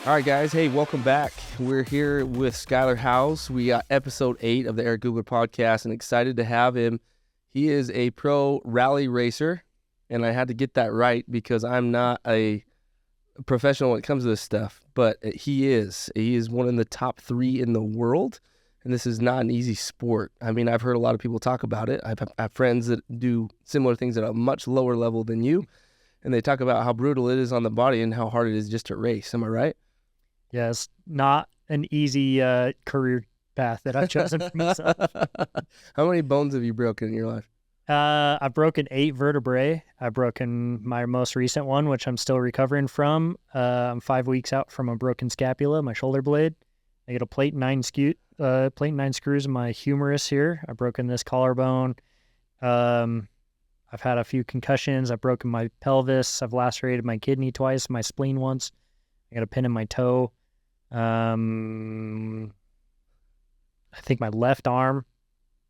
All right, guys. Hey, welcome back. We're here with Skyler Howes. We got episode 8 of the Eric Gubler podcast and excited to have him. He is a pro rally racer, and I had to get that right because I'm not a professional when it comes to this stuff, but he is. He is one of the top 3 in the world, and this is not an easy sport. I mean, I've heard a lot of people talk about it. I have friends that do similar things at a much lower level than you, and they talk about how brutal it is on the body and how hard it is just to race. Am I right? Yeah, it's not an easy career path that I've chosen for myself. How many bones have you broken in your life? I've broken 8 vertebrae. I've broken my most recent one, which I'm still recovering from. I'm 5 weeks out from a broken scapula, my shoulder blade. I get a plate and 9 screws in my humerus here. I've broken this collarbone. I've had a few concussions. I've broken my pelvis. I've lacerated my kidney twice, my spleen once. I got a pin in my toe. I think my left arm.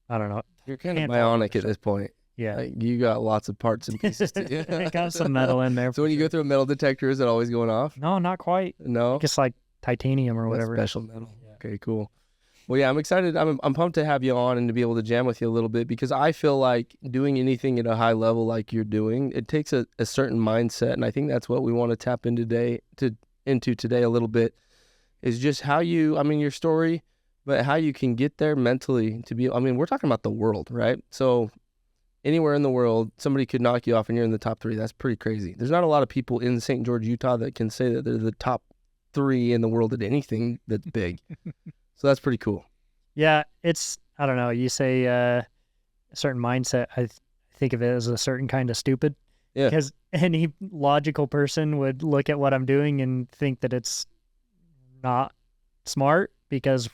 I don't know. You're kind of bionic at this point. Yeah. Like, you got lots of parts and pieces. I got some metal in there. So when you go through a metal detector, is it always going off? No, not quite. No? Just like titanium or whatever. Special metal. Yeah. Okay, cool. Well, yeah, I'm excited. I'm pumped to have you on and to be able to jam with you a little bit because I feel like doing anything at a high level like you're doing, it takes a certain mindset, and I think that's what we want to tap into today a little bit, is just how you, I mean, your story, but how you can get there mentally to be, I mean, we're talking about the world, right? So anywhere in the world, somebody could knock you off and you're in the top 3. That's pretty crazy. There's not a lot of people in St. George, Utah that can say that they're the top 3 in the world at anything that's big. So that's pretty cool. Yeah, it's, I don't know, you say a certain mindset, I think of it as a certain kind of stupid. Yeah. Because any logical person would look at what I'm doing and think that it's not smart, because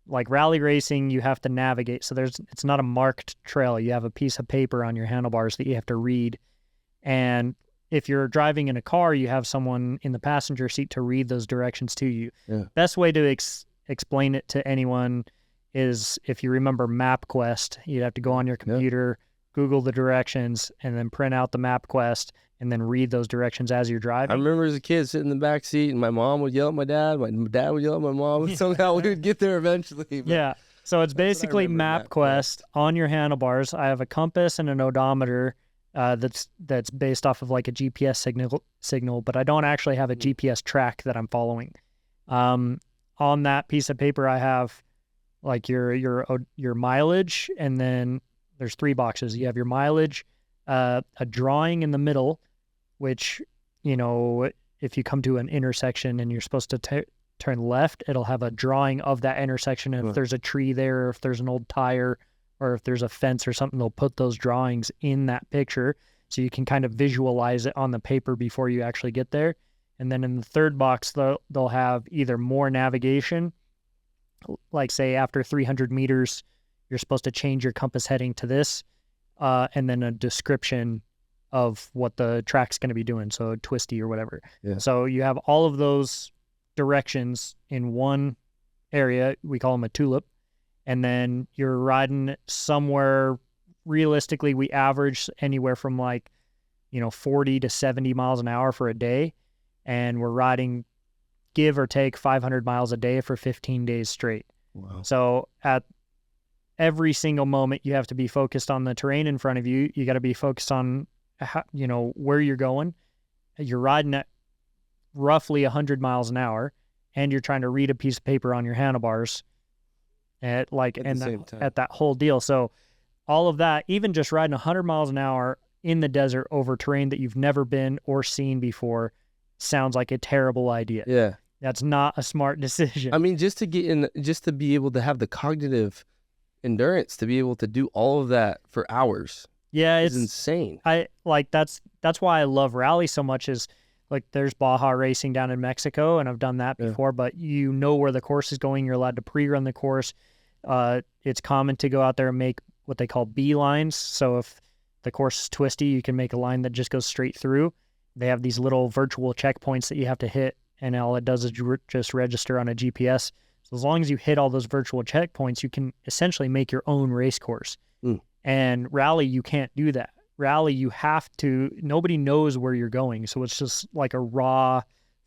like rally racing, you have to navigate. So it's not a marked trail. You have a piece of paper on your handlebars that you have to read. And if you're driving in a car, you have someone in the passenger seat to read those directions to you. Yeah. Best way to explain it to anyone is if you remember MapQuest, you'd have to go on your computer, Google the directions, and then print out the MapQuest and then read those directions as you're driving. I remember as a kid sitting in the back seat and my mom would yell at my dad would yell at my mom, and somehow we would get there eventually. But yeah. So it's basically MapQuest on your handlebars. I have a compass and an odometer that's based off of like a GPS signal, but I don't actually have a GPS track that I'm following. On that piece of paper, I have like your mileage, and then there's 3 boxes. You have your mileage, a drawing in the middle, which, you know, if you come to an intersection and you're supposed to turn left, it'll have a drawing of that intersection. And if there's a tree there, or if there's an old tire, or if there's a fence or something, they'll put those drawings in that picture so you can kind of visualize it on the paper before you actually get there. And then in the 3rd box, they'll have either more navigation, like say after 300 meters, you're supposed to change your compass heading to this, and then a description of what the track's going to be doing, so twisty or whatever. Yeah. So you have all of those directions in one area. We call them a tulip. And then you're riding somewhere, realistically, we average anywhere from 40 to 70 miles an hour for a day. And we're riding, give or take, 500 miles a day for 15 days straight. Wow. So at every single moment, you have to be focused on the terrain in front of you. You got to be focused on, where you're going. You're riding at roughly 100 miles an hour, and you're trying to read a piece of paper on your handlebars at that whole deal. So all of that, even just riding 100 miles an hour in the desert over terrain that you've never been or seen before, sounds like a terrible idea. Yeah. That's not a smart decision. I mean, just to be able to have the cognitive endurance to be able to do all of that for hours. Yeah, it's insane. That's why I love rally so much. Is like there's Baja racing down in Mexico, and I've done that before, but you know where the course is going. You're allowed to pre-run the course. It's common to go out there and make what they call B lines. So if the course is twisty, you can make a line that just goes straight through. They have these little virtual checkpoints that you have to hit, and all it does is just register on a GPS. So as long as you hit all those virtual checkpoints, you can essentially make your own race course. And rally, you can't do that. Rally, you have to, nobody knows where you're going. So it's just like a raw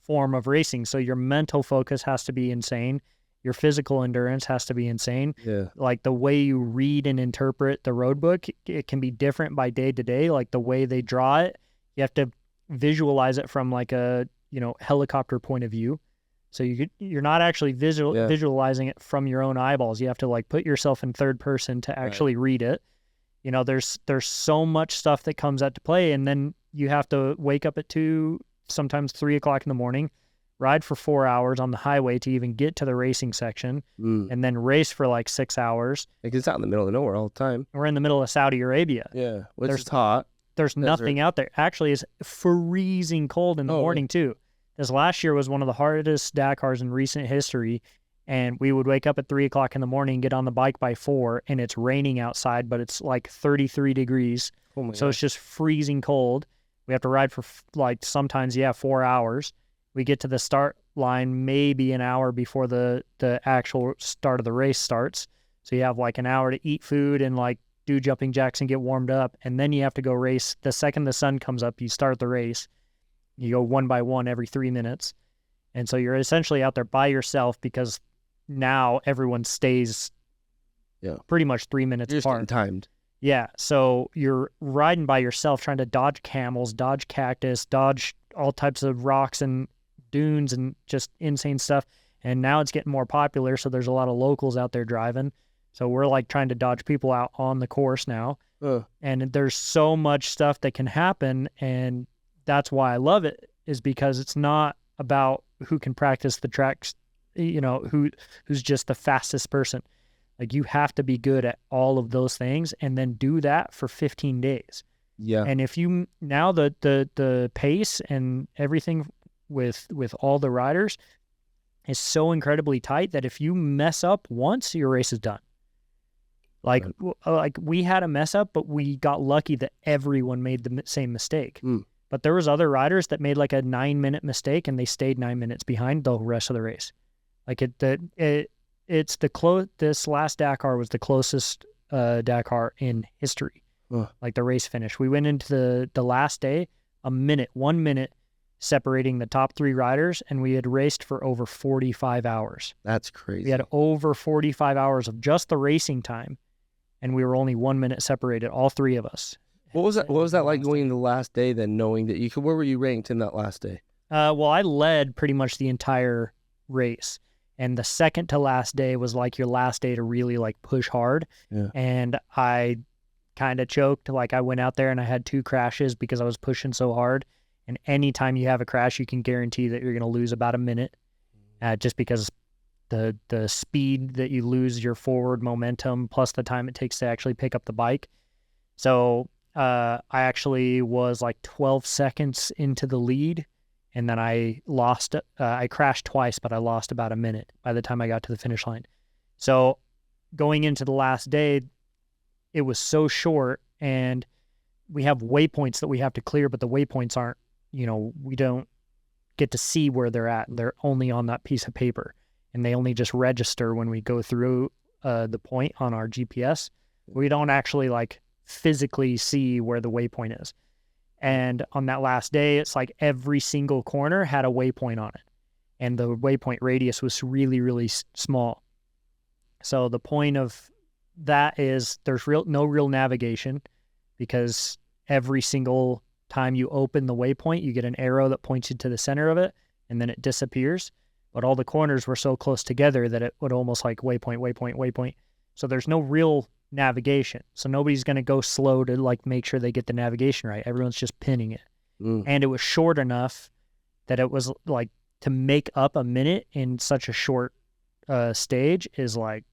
form of racing. So your mental focus has to be insane. Your physical endurance has to be insane. Yeah. Like the way you read and interpret the road book, it can be different by day to day. Like the way they draw it, you have to visualize it from like a, helicopter point of view. So you're not actually visualizing it from your own eyeballs. You have to like put yourself in third person to actually read it. There's so much stuff that comes out to play, and then you have to wake up at 2, sometimes 3 o'clock in the morning, ride for 4 hours on the highway to even get to the racing section, and then race for like 6 hours. Like it's out in the middle of nowhere all the time. We're in the middle of Saudi Arabia. Yeah, which is hot. There's nothing out there. Actually, it's freezing cold in the morning too. This last year was one of the hardest Dakars in recent history, and we would wake up at 3 o'clock in the morning, get on the bike by 4, and it's raining outside, but it's like 33 degrees. So it's just freezing cold. We have to ride for like sometimes, 4 hours. We get to the start line maybe an hour before the actual start of the race starts. So you have like an hour to eat food and like do jumping jacks and get warmed up. And then you have to go race. The second the sun comes up, you start the race. You go one by one every 3 minutes. And so you're essentially out there by yourself because now everyone stays pretty much 3 minutes apart. You're just getting timed. Yeah. So you're riding by yourself, trying to dodge camels, dodge cactus, dodge all types of rocks and dunes and just insane stuff. And now it's getting more popular. So there's a lot of locals out there driving. So we're like trying to dodge people out on the course now. And there's so much stuff that can happen. And that's why I love it, is because it's not about who can practice the tracks, who's just the fastest person. Like you have to be good at all of those things and then do that for 15 days. Yeah. And if you now the pace and everything with all the riders is so incredibly tight that if you mess up once, your race is done. Like we had a mess up, but we got lucky that everyone made the same mistake. But there was other riders that made like a 9-minute mistake and they stayed 9 minutes behind the rest of the race. Like this last Dakar was the closest Dakar in history. Like the race finish. We went into the last day, 1 minute separating the top 3 riders, and we had raced for over 45 hours. That's crazy. We had over 45 hours of just the racing time, and we were only 1 minute separated, all 3 of us. What was that like going in the last day then, knowing that you could, where were you ranked in that last day? Well, I led pretty much the entire race. And the second to last day was like your last day to really like push hard. Yeah. And I kind of choked. Like I went out there and I had 2 crashes because I was pushing so hard. And anytime you have a crash, you can guarantee that you're going to lose about a minute, just because the speed that you lose your forward momentum plus the time it takes to actually pick up the bike. So I actually was like 12 seconds into the lead. And then I crashed twice, but I lost about a minute by the time I got to the finish line. So going into the last day, it was so short, and we have waypoints that we have to clear, but the waypoints aren't, we don't get to see where they're at. They're only on that piece of paper, and they only just register when we go through the point on our GPS. We don't actually like physically see where the waypoint is. And on that last day, it's like every single corner had a waypoint on it. And the waypoint radius was really, really small. So the point of that is there's no real navigation, because every single time you open the waypoint, you get an arrow that points you to the center of it, and then it disappears. But all the corners were so close together that it would almost like waypoint, waypoint, waypoint. So there's no real navigation. So nobody's going to go slow to like make sure they get the navigation right. Everyone's just pinning it. And it was short enough that it was like to make up a minute in such a short stage is like,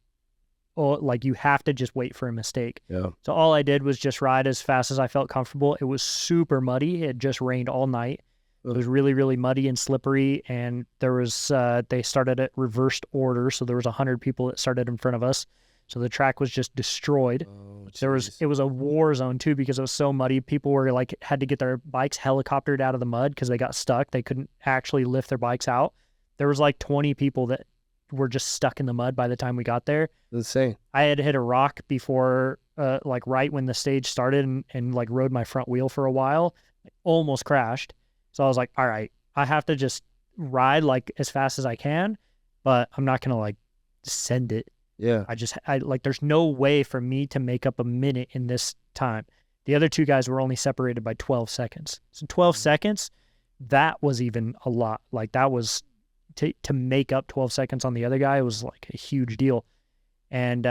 you have to just wait for a mistake. Yeah. So all I did was just ride as fast as I felt comfortable. It was super muddy. It just rained all night. It was really, really muddy and slippery. And there was, they started at reversed order. So there was 100 people that started in front of us. So the track was just destroyed. It was a war zone too, because it was so muddy. People were like, had to get their bikes helicoptered out of the mud because they got stuck. They couldn't actually lift their bikes out. There was like 20 people that were just stuck in the mud by the time we got there. Insane. I had hit a rock before, like right when the stage started, and like rode my front wheel for a while. I almost crashed. So I was like, all right, I have to just ride like as fast as I can, but I'm not gonna like send it. Yeah. I like, there's no way for me to make up a minute in this time. The other two guys were only separated by 12 seconds. So 12 seconds, that was even a lot. Like that was to make up 12 seconds on the other guy. It was like a huge deal. And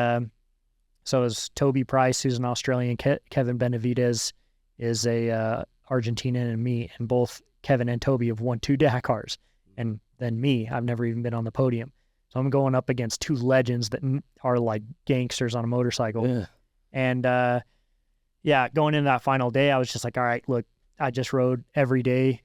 so it was Toby Price, who's an Australian, Kevin Benavidez is a Argentinian, and me, and both Kevin and Toby have won 2 Dakars. And then me, I've never even been on the podium. So I'm going up against 2 legends that are like gangsters on a motorcycle. Yeah. And going into that final day, I was just like, all right, look, I just rode every day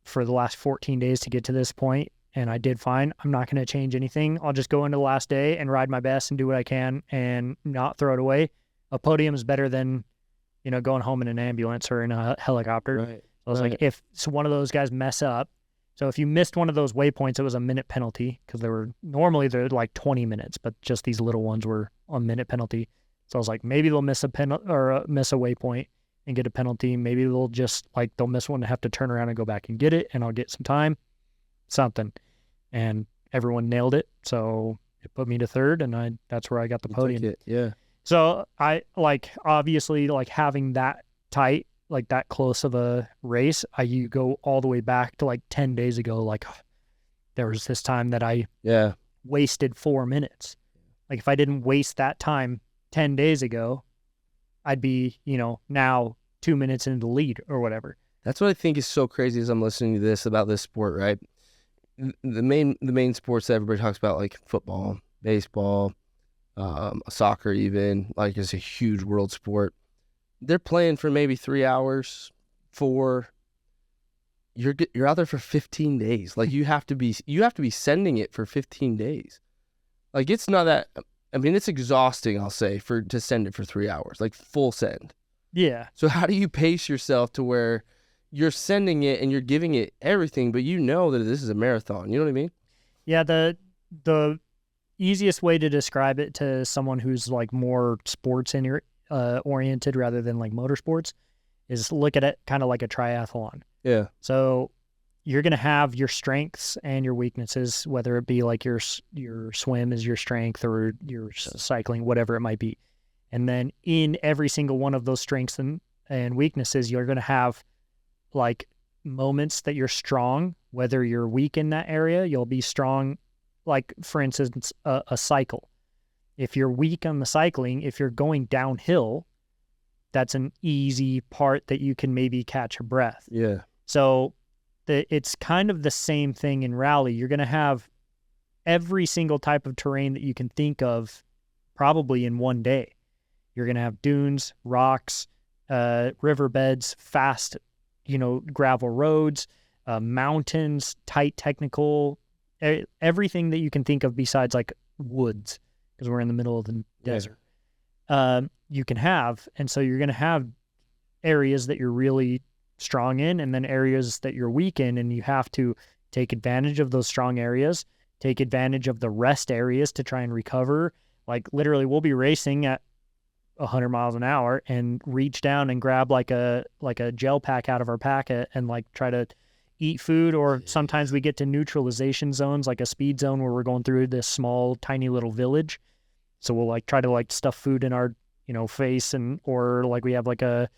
for the last 14 days to get to this point, and I did fine. I'm not going to change anything. I'll just go into the last day and ride my best and do what I can and not throw it away. A podium is better than, going home in an ambulance or in a helicopter. Right. So I was like, if one of those guys mess up, so if you missed one of those waypoints, it was a minute penalty, because normally they're like 20 minutes, but just these little ones were a minute penalty. So I was like, maybe they'll miss miss a waypoint and get a penalty. Maybe they'll miss one and have to turn around and go back and get it, and I'll get some time, something. And everyone nailed it. So it put me to 3rd, and that's where I got the podium. Yeah. So I obviously having that tight, like that close of a race, you go all the way back to 10 days ago. Like there was this time that I wasted 4 minutes. Like if I didn't waste that time 10 days ago, I'd be, now 2 minutes into the lead or whatever. That's what I think is so crazy as I'm listening to this about this sport, right? The main sports that everybody talks about, like football, baseball, soccer even, like it's a huge world sport. They're playing for maybe 3 hours, 4. You're out there for 15 days. Like you have to be sending it for 15 days. Like it's not that. I mean, it's exhausting, I'll say, to send it for 3 hours, like full send. Yeah. So how do you pace yourself to where you're sending it and you're giving it everything, but you know that this is a marathon? You know what I mean? Yeah. The easiest way to describe it to someone who's like more sports oriented rather than like motorsports is look at it kind of like a triathlon. Yeah. So you're going to have your strengths and your weaknesses, whether it be like your swim is your strength or your cycling, whatever it might be. And then in every single one of those strengths and weaknesses, you're going to have like moments that you're strong, whether you're weak in that area, you'll be strong. Like for instance, a cycle. If you're weak on the cycling, if you're going downhill, that's an easy part that you can maybe catch a breath. Yeah. So it's kind of the same thing in rally. You're going to have every single type of terrain that you can think of probably in one day. You're going to have dunes, rocks, riverbeds, fast, gravel roads, mountains, tight technical, everything that you can think of besides like woods, because we're in the middle of the desert. You can have, and so you're going to have areas that you're really strong in and then areas that you're weak in, and you have to take advantage of those strong areas, take advantage of the rest areas to try and recover. Like literally we'll be racing at 100 miles an hour and reach down and grab like a gel pack out of our packet and like try to eat food, or sometimes we get to neutralization zones, like a speed zone where we're going through this small tiny little village, so we'll like try to like stuff food in our face, and or like we have like a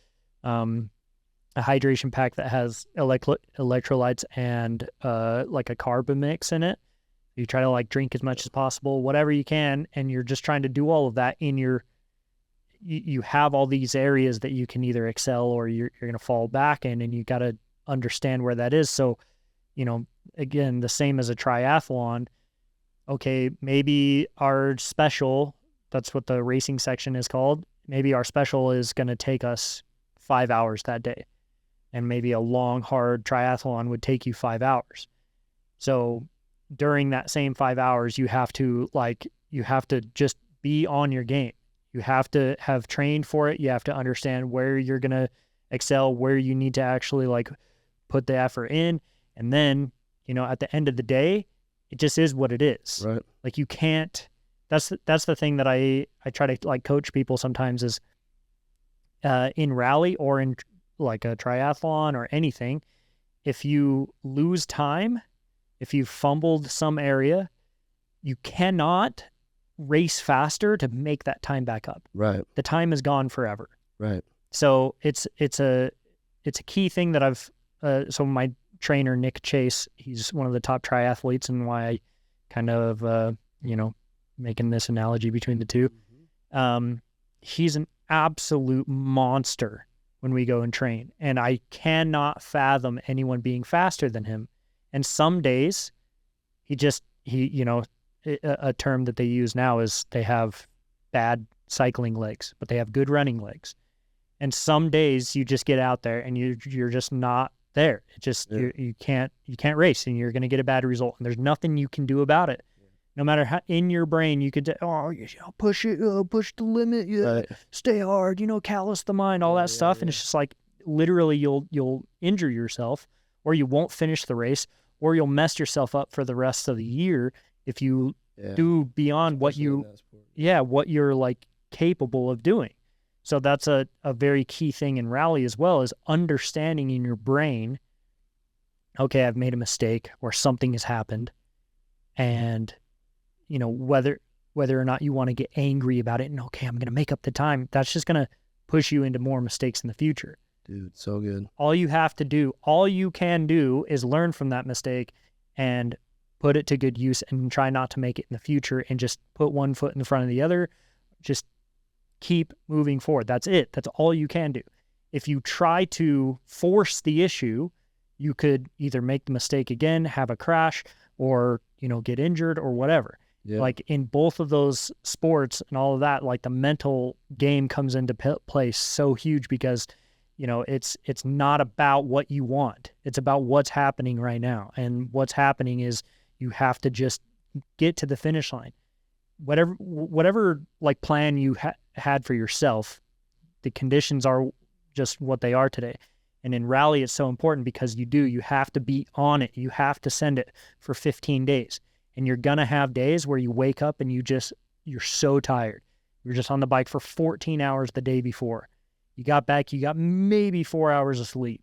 hydration pack that has electrolytes and like a carb mix in it. You try to like drink as much as possible, whatever you can, and you're just trying to do all of that in your you have all these areas that you can either excel or you're going to fall back in, and you got to understand where that is. So, again, the same as a triathlon. Okay, maybe our special, that's what the racing section is called. Maybe our special is going to take us 5 hours that day. And maybe a long, hard triathlon would take you 5 hours. So during that same 5 hours, you have to just be on your game. You have to have trained for it. You have to understand where you're going to excel, where you need to actually like put the effort in. And then, at the end of the day, it just is what it is. Right. Like you can't, that's the thing that I try to like coach people sometimes is in rally or in like a triathlon or anything. If you lose time, If you fumbled some area, you cannot race faster to make that time back up. Right. The time is gone forever. Right. So it's a key thing that I've so my trainer Nick Chase, he's one of the top triathletes, and why I kind of making this analogy between the two. He's an absolute monster when we go and train, and I cannot fathom anyone being faster than him. And some days a term that they use now is they have bad cycling legs, but they have good running legs. And some days you just get out there and you're just not there. It just you can't race, and you're going to get a bad result, and there's nothing you can do about it. No matter how in your brain you could push it, push the limit, right. Stay hard, callous the mind, all that stuff, and it's just like literally you'll injure yourself, or you won't finish the race, or you'll mess yourself up for the rest of the year if you do beyond what you're like capable of doing. So that's a very key thing in rally as well, is understanding in your brain, okay, I've made a mistake or something has happened, and whether or not you want to get angry about it and, okay, I'm going to make up the time, that's just going to push you into more mistakes in the future. Dude, so good. All you can do is learn from that mistake and put it to good use, and try not to make it in the future, and just put one foot in front of the other. Just keep moving forward. That's it. That's all you can do. If you try to force the issue, you could either make the mistake again, have a crash, or, get injured or whatever. Yeah. Like in both of those sports and all of that, like the mental game comes into play so huge, because, it's not about what you want. It's about what's happening right now. And what's happening is you have to just get to the finish line. Whatever like plan you had for yourself, the conditions are just what they are today. And in rally, it's so important, because you have to be on it. You have to send it for 15 days. And you're going to have days where you wake up and you're so tired. You're just on the bike for 14 hours the day before. You got back, you got maybe 4 hours of sleep.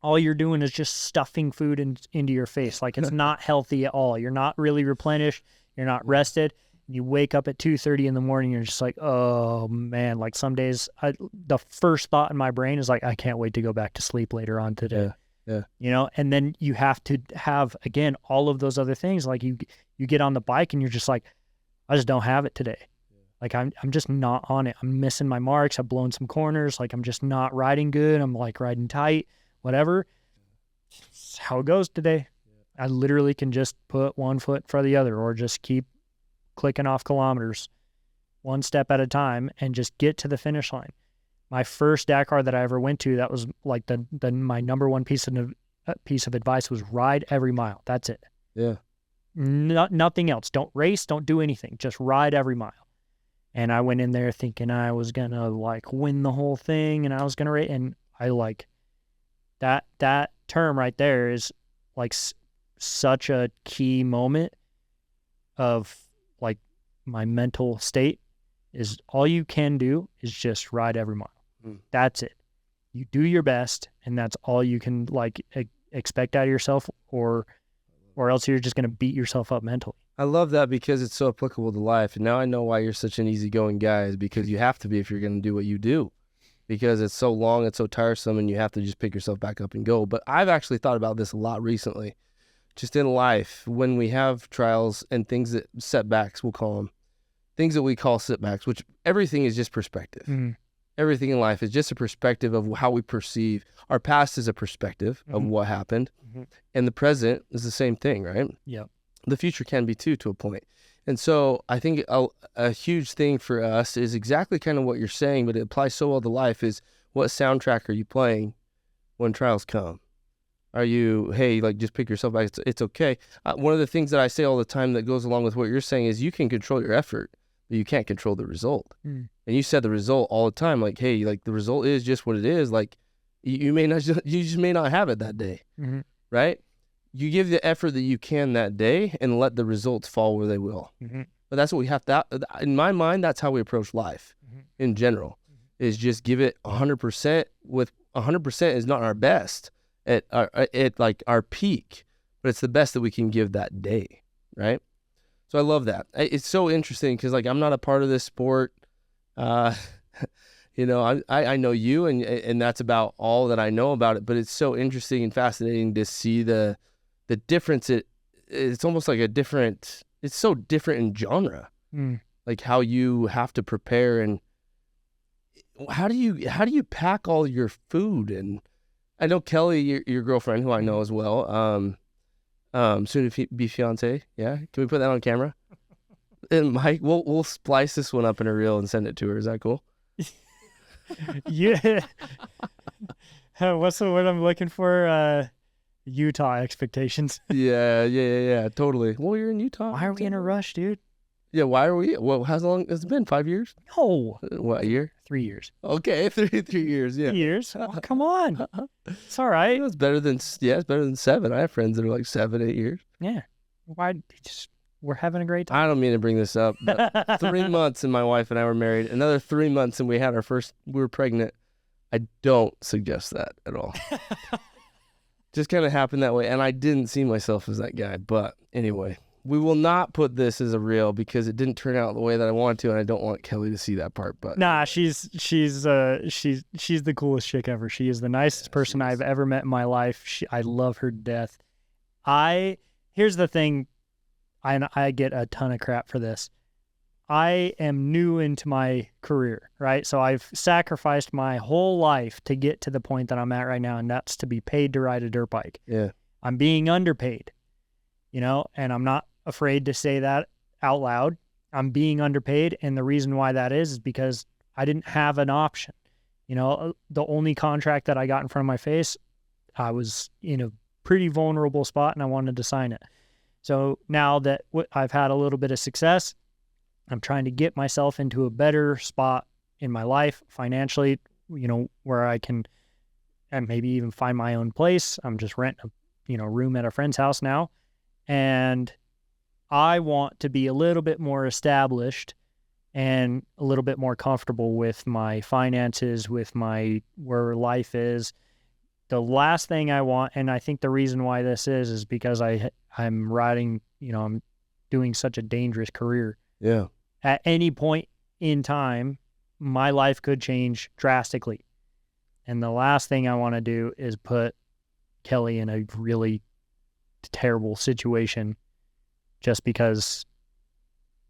All you're doing is just stuffing food into your face. Like, it's not healthy at all. You're not really replenished. You're not rested. You wake up at 2:30 in the morning. You're just like, oh man. Like some days, the first thought in my brain is like, I can't wait to go back to sleep later on today. Yeah. And then you have to have, again, all of those other things. Like you get on the bike and you're just like, I just don't have it today. Like I'm just not on it. I'm missing my marks. I've blown some corners. Like I'm just not riding good. I'm like riding tight, whatever. It's how it goes today. I literally can just put one foot in front of the other, or just keep clicking off kilometers one step at a time and just get to the finish line. My first Dakar that I ever went to, that was like my number one piece of advice was ride every mile. That's it. Yeah. Nothing else. Don't race. Don't do anything. Just ride every mile. And I went in there thinking I was going to like win the whole thing, and I was going to race. And I like that term right there is like such a key moment of like my mental state, is all you can do is just ride every mile. That's it. You do your best, and that's all you can like expect out of yourself, or else you're just going to beat yourself up mentally. I love that, because it's so applicable to life. And now I know why you're such an easygoing guy, is because you have to be if you're going to do what you do, because it's so long, it's so tiresome, and you have to just pick yourself back up and go. But I've actually thought about this a lot recently, just in life, when we have trials and things that setbacks, we'll call them, things that we call setbacks, which everything is just perspective. Mm-hmm. Everything in life is just a perspective of how we perceive. Our past is a perspective of what happened, and the present is the same thing, right? Yeah. The future can be too, to a point. And so I think a huge thing for us is exactly kind of what you're saying, but it applies so well to life, is what soundtrack are you playing when trials come? Are you, hey, like just pick yourself back, it's okay. One of the things that I say all the time that goes along with what you're saying is you can control your effort, but you can't control the result. And you said the result all the time, like, hey, like the result is just what it is. Like you just may not have it that day, right? You give the effort that you can that day and let the results fall where they will. But that's what we have to, in my mind, that's how we approach life in general, is just give it 100%. With 100% is not our best at like our peak, but it's the best that we can give that day, right? So I love that. It's so interesting because like I'm not a part of this sport. You know, I know you, and that's about all that I know about it. But it's so interesting and fascinating to see the difference. It's almost like it's so different in genre, like how you have to prepare and how do you pack all your food. And I know Kelly, your girlfriend, who I know as well, soon to be fiance. Yeah, can we put that on camera? And Mike, we'll splice this one up in a reel and send it to her. Is that cool? Yeah. What's the word I'm looking for? Utah expectations. Yeah, totally. Well, you're in Utah. Why are we in a rush, dude? Yeah, why are we? Well, how long has it been? 5 years? No. What, a year? 3 years. Okay, 3 years. Yeah. 3 years? Oh, come on. It's all right. It's better than 7. I have friends that are like 7, 8 years. Yeah. We're having a great time. I don't mean to bring this up, but 3 months and my wife and I were married. Another 3 months and we were pregnant. I don't suggest that at all. Just kind of happened that way. And I didn't see myself as that guy. But anyway, we will not put this as a reel because it didn't turn out the way that I wanted to. And I don't want Kelly to see that part. But nah, she's the coolest chick ever. She is the nicest person I've ever met in my life. I love her to death. Here's the thing. I get a ton of crap for this. I am new into my career, right? So I've sacrificed my whole life to get to the point that I'm at right now, and that's to be paid to ride a dirt bike. Yeah. I'm being underpaid, and I'm not afraid to say that out loud. I'm being underpaid, and the reason why that is because I didn't have an option. The only contract that I got in front of my face, I was in a pretty vulnerable spot, and I wanted to sign it. So now that I've had a little bit of success, I'm trying to get myself into a better spot in my life financially, where I can and maybe even find my own place. I'm just renting a room at a friend's house now. And I want to be a little bit more established and a little bit more comfortable with my finances, with where life is. The last thing I want, and I think the reason why this is because I'm riding, I'm doing such a dangerous career. Yeah. At any point in time, my life could change drastically. And the last thing I want to do is put Kelly in a really terrible situation just because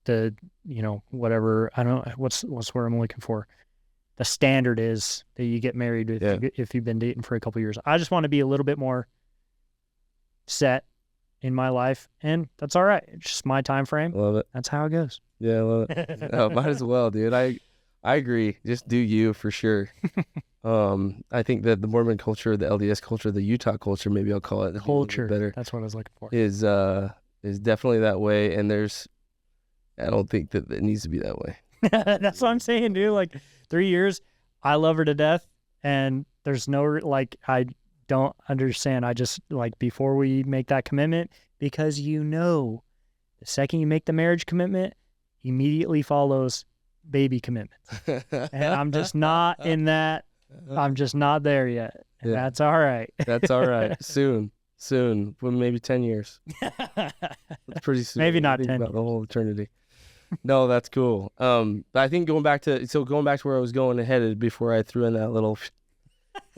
whatever, I don't know, what's where I'm looking for. The standard is that you get married if you've been dating for a couple of years. I just want to be a little bit more set in my life, and that's all right. It's just my time frame. Love it. That's how it goes. Yeah, I love it. Oh, might as well, dude. I agree. Just do you for sure. I think that the Mormon culture, the LDS culture, the Utah culture, maybe I'll call it the culture. Better. That's what I was looking for. Is definitely that way, and I don't think that it needs to be that way. That's what I'm saying, dude. Like 3 years, I love her to death, and there's no I don't understand. I just before we make that commitment, because the second you make the marriage commitment, immediately follows baby commitment, and I'm just not in that. I'm just not there yet. And that's all right. That's all right. Soon, well, maybe 10 years. That's pretty soon. Maybe not 10. About the whole eternity. No, that's cool. But I think going back to where I was going headed before I threw in that little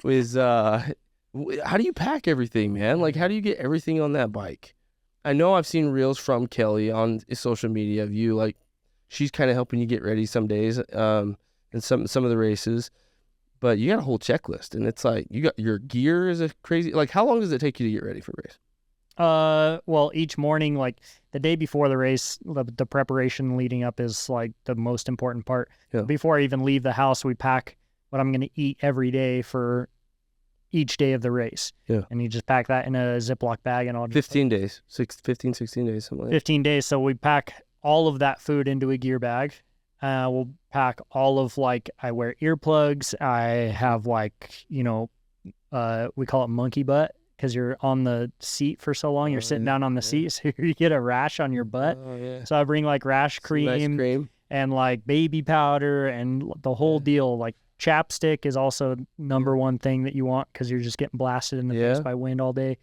was how do you pack everything, man? Like, how do you get everything on that bike? I know I've seen reels from Kelly on social media of you, like she's kind of helping you get ready some days, and some of the races, but you got a whole checklist, and it's like you got your gear is a crazy. Like, how long does it take you to get ready for a race? Well, each morning, like the day before the race, the preparation leading up is like the most important part. Yeah. Before I even leave the house, we pack what I'm going to eat every day for each day of the race. Yeah. And you just pack that in a Ziploc bag and all. 15 days, 16 days, something like that. 15 days. So we pack all of that food into a gear bag. We'll pack all of I wear earplugs. I have we call it monkey butt, because you're on the seat for so long, you're sitting down on the seat, so you get a rash on your butt. So I bring rash cream, nice cream and baby powder and the whole deal. Chapstick is also number one thing that you want, because you're just getting blasted in the face by wind all day.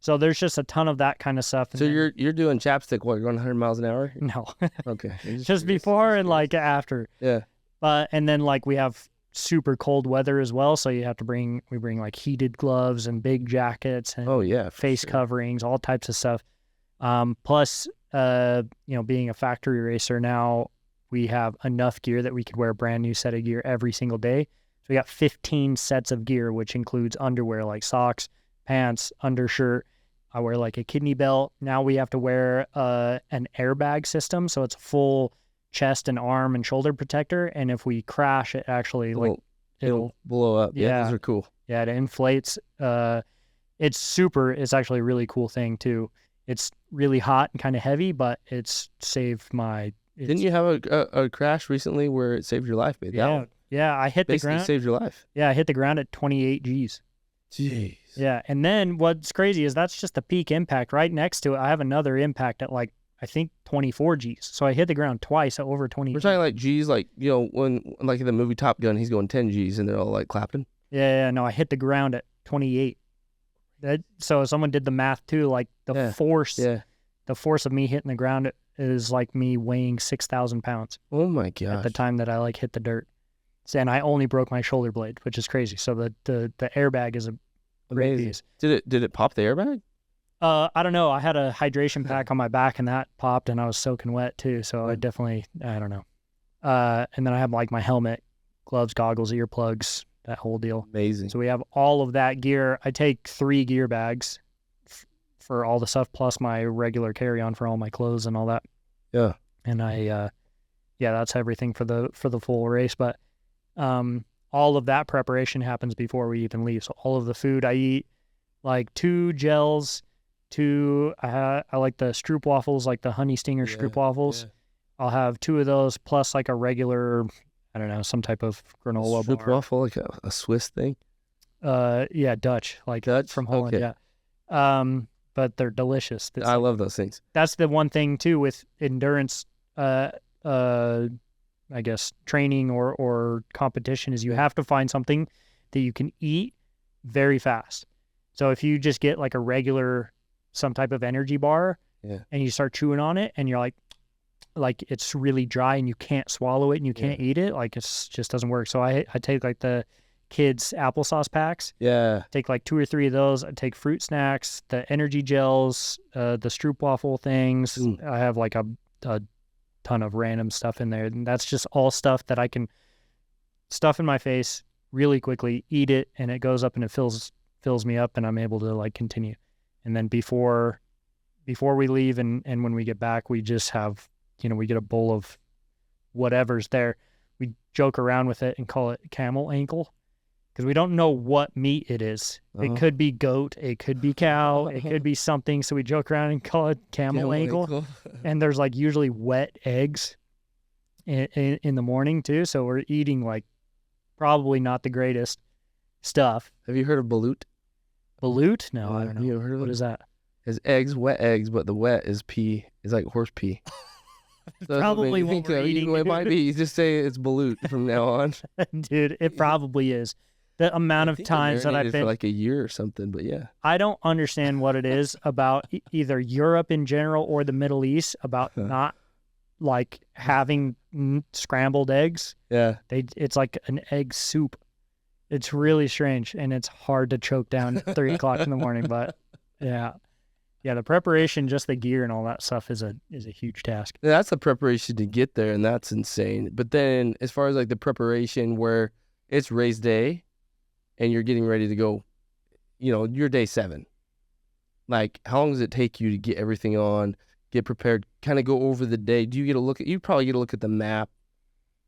So there's just a ton of that kind of stuff. So you're doing chapstick while you're going 100 miles an hour? No. Okay. Just before and like after. Yeah. And then like we have super cold weather as well, so you have to we bring like heated gloves and big jackets and face coverings, all types of stuff. Plus being a factory racer now, we have enough gear that we could wear a brand new set of gear every single day. So we got 15 sets of gear, which includes underwear like socks, pants, undershirt. I wear like a kidney belt. Now we have to wear an airbag system, so it's a full chest and arm and shoulder protector, and if we crash, it actually it'll blow up. Yeah, those are cool. Yeah, it inflates. It's actually a really cool thing too. It's really hot and kind of heavy, but it's saved my. Didn't you have a crash recently where it saved your life, babe? Yeah, I hit the ground. Basically saved your life. Yeah, I hit the ground at 28 Gs. Jeez. Yeah, and then what's crazy is that's just the peak impact. Right next to it, I have another impact at like, I think 24 Gs. So I hit the ground twice at over 20. We're talking like Gs, like, when like in the movie Top Gun, he's going 10 Gs and they're all like clapping. Yeah, no, I hit the ground at 28. So someone did the math too, like the force of me hitting the ground is like me weighing 6,000 pounds. Oh my gosh. At the time that I like hit the dirt. And I only broke my shoulder blade, which is crazy. So the airbag is a great piece. Did it pop the airbag? I don't know. I had a hydration pack on my back and that popped and I was soaking wet too. So I don't know. And then I have like my helmet, gloves, goggles, earplugs, that whole deal. Amazing. So we have all of that gear. I take 3 gear bags for all the stuff, plus my regular carry-on for all my clothes and all that. Yeah. And that's everything for the full race. But all of that preparation happens before we even leave. So all of the food I eat, like 2 gels, I like the Stroop waffles, like the Honey Stinger Stroop waffles. Yeah. I'll have 2 of those plus like a regular, I don't know, some type of granola Stroop bar. waffle, like a Swiss thing? Dutch, like Dutch from Holland. Okay. Yeah. But they're delicious. I love those things. That's the one thing too with endurance, I guess training or competition is you have to find something that you can eat very fast. So if you just get like a regular, some type of energy bar and you start chewing on it and you're like it's really dry and you can't swallow it and you can't eat it, like it's just doesn't work. So I take like the kids applesauce packs. Yeah. Take like 2 or 3 of those. I take fruit snacks, the energy gels, the Stroop waffle things. I have like a ton of random stuff in there. And that's just all stuff that I can stuff in my face really quickly, eat it, and it goes up and it fills me up and I'm able to like continue. And then before we leave and when we get back, we just have, we get a bowl of whatever's there. We joke around with it and call it camel ankle because we don't know what meat it is. It could be goat, it could be cow, it could be something. So we joke around and call it camel ankle. And there's like usually wet eggs in the morning too. So we're eating like probably not the greatest stuff. Have you heard of balut? Balut? No, I don't know. You heard of what is that? It's eggs, wet eggs, but the wet is pee. It's like horse pee. So probably what we're eating. It might be. You just say it's balut from now on. Dude, it probably is. The amount of times that I've been for like a year or something, but yeah. I don't understand what it is about either Europe in general or the Middle East about not like having scrambled eggs. Yeah. It's like an egg soup. It's really strange and it's hard to choke down at 3 o'clock in the morning, but yeah. Yeah, the preparation, just the gear and all that stuff is a huge task. Yeah, that's the preparation to get there, and that's insane. But then as far as like the preparation where it's race day and you're getting ready to go, you're day 7. Like, how long does it take you to get everything on, get prepared, kind of go over the day? Do you probably get a look at the map,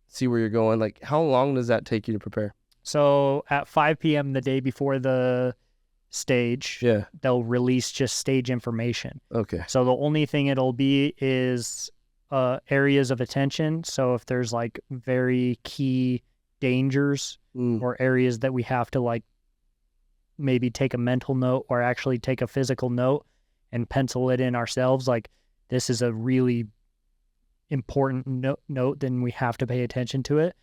see where you're going? Like, how long does that take you to prepare? So at 5 p.m. the day before the stage, they'll release just stage information. Okay. So the only thing it'll be is areas of attention. So if there's like very key dangers or areas that we have to like maybe take a mental note or actually take a physical note and pencil it in ourselves, like this is a really important note, then we have to pay attention to it.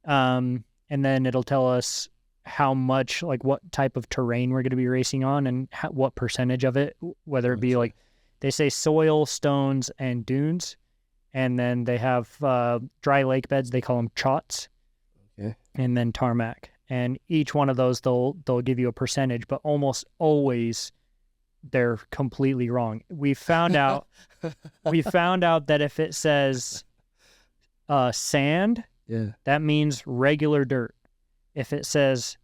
And then it'll tell us how much, like what type of terrain we're going to be racing on and what percentage of it, whether it be like, they say soil, stones, and dunes. And then they have dry lake beds. They call them chots. Okay. And then tarmac. And each one of those, they'll give you a percentage, but almost always they're completely wrong. We found out that if it says sand, that means regular dirt. If it says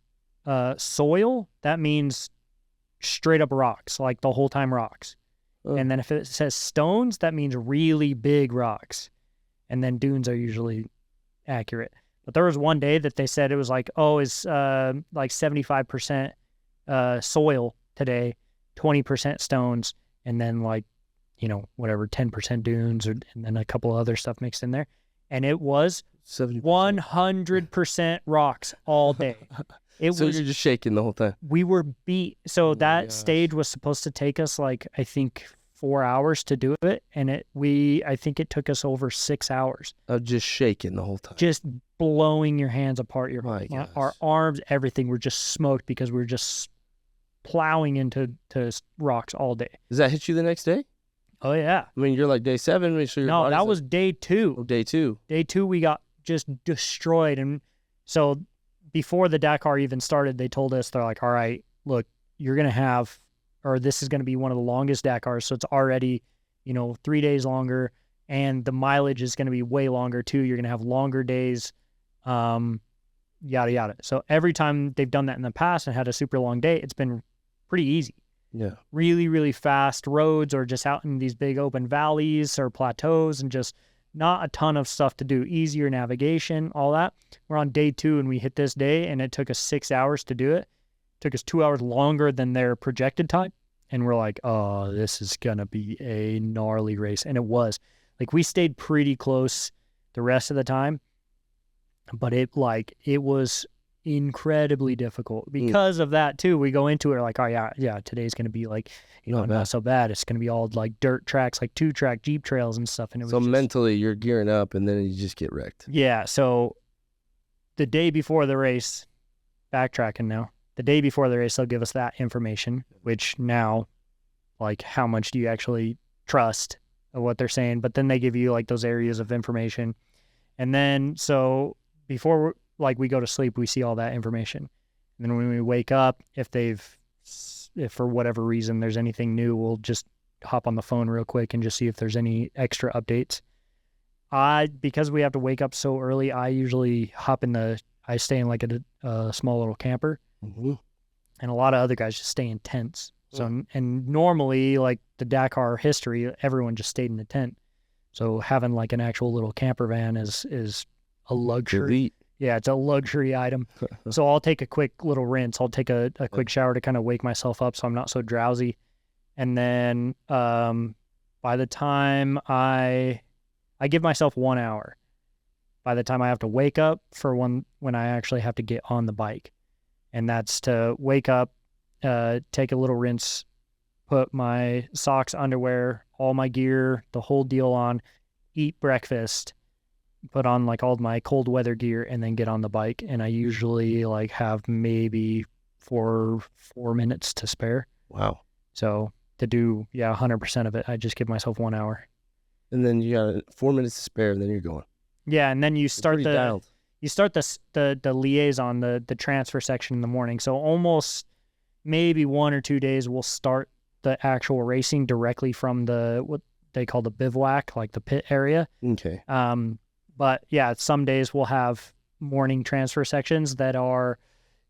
soil, that means straight up rocks, like the whole time rocks. And then if it says stones, that means really big rocks. And then dunes are usually accurate. But there was one day that they said it was like, it's like 75% soil today, 20% stones, and then like, whatever, 10% dunes, and then a couple of other stuff mixed in there. And it was 70%. 100% rocks all day. So you're just shaking the whole time. We were beat. So that stage was supposed to take us like, I think 4 hours to do it. And I think it took us over 6 hours. Of just shaking the whole time. Just blowing your hands apart. Our arms, everything were just smoked because we were just plowing into rocks all day. Does that hit you the next day? Oh, yeah. I mean, you're like day 7. So no, that was day 2. Oh, day 2. Day 2, we got just destroyed. And so before the Dakar even started, they told us, they're like, all right, look, you're going to have, or this is going to be one of the longest Dakars. So it's already, 3 days longer, and the mileage is going to be way longer too. You're going to have longer days, yada, yada. So every time they've done that in the past and had a super long day, it's been pretty easy. Yeah. Really, really fast roads, or just out in these big open valleys or plateaus, and just not a ton of stuff to do. Easier navigation, all that. We're on day 2 and we hit this day, and it took us 6 hours to do it. It took us 2 hours longer than their projected time. And we're like, oh, this is going to be a gnarly race. And it was. Like, we stayed pretty close the rest of the time, but it was incredibly difficult because of that too. We go into it like, oh yeah, today's going to be like, not so bad. It's going to be all like dirt tracks, like 2-track Jeep trails and stuff. And it was mentally you're gearing up, and then you just get wrecked. Yeah. So the day before the race, backtracking now, the day before the race, they'll give us that information, which now, like, how much do you actually trust of what they're saying? But then they give you like those areas of information. And then, so before we go to sleep, we see all that information. And then when we wake up, if for whatever reason there's anything new, we'll just hop on the phone real quick and just see if there's any extra updates. Because we have to wake up so early, I usually I stay in like a small little camper. Mm-hmm. And a lot of other guys just stay in tents. So, and normally, like the Dakar history, everyone just stayed in the tent. So having like an actual little camper van is a luxury. Elite. Yeah, it's a luxury item. So I'll take a quick little rinse. I'll take a quick shower to kind of wake myself up so I'm not so drowsy. And then by the time I give myself 1 hour, by the time I have to wake up for when I actually have to get on the bike. And that's to wake up, take a little rinse, put my socks, underwear, all my gear, the whole deal on, eat breakfast, put on like all my cold weather gear, and then get on the bike. And I usually like have maybe 4 minutes to spare. Wow. So to do 100% of it, I just give myself 1 hour. And then you got 4 minutes to spare, and then you're going. Yeah, and then you start the liaison, the transfer section in the morning. So almost maybe 1 or 2 days we'll start the actual racing directly from what they call the bivouac, like the pit area. Okay. But yeah, some days we'll have morning transfer sections that are,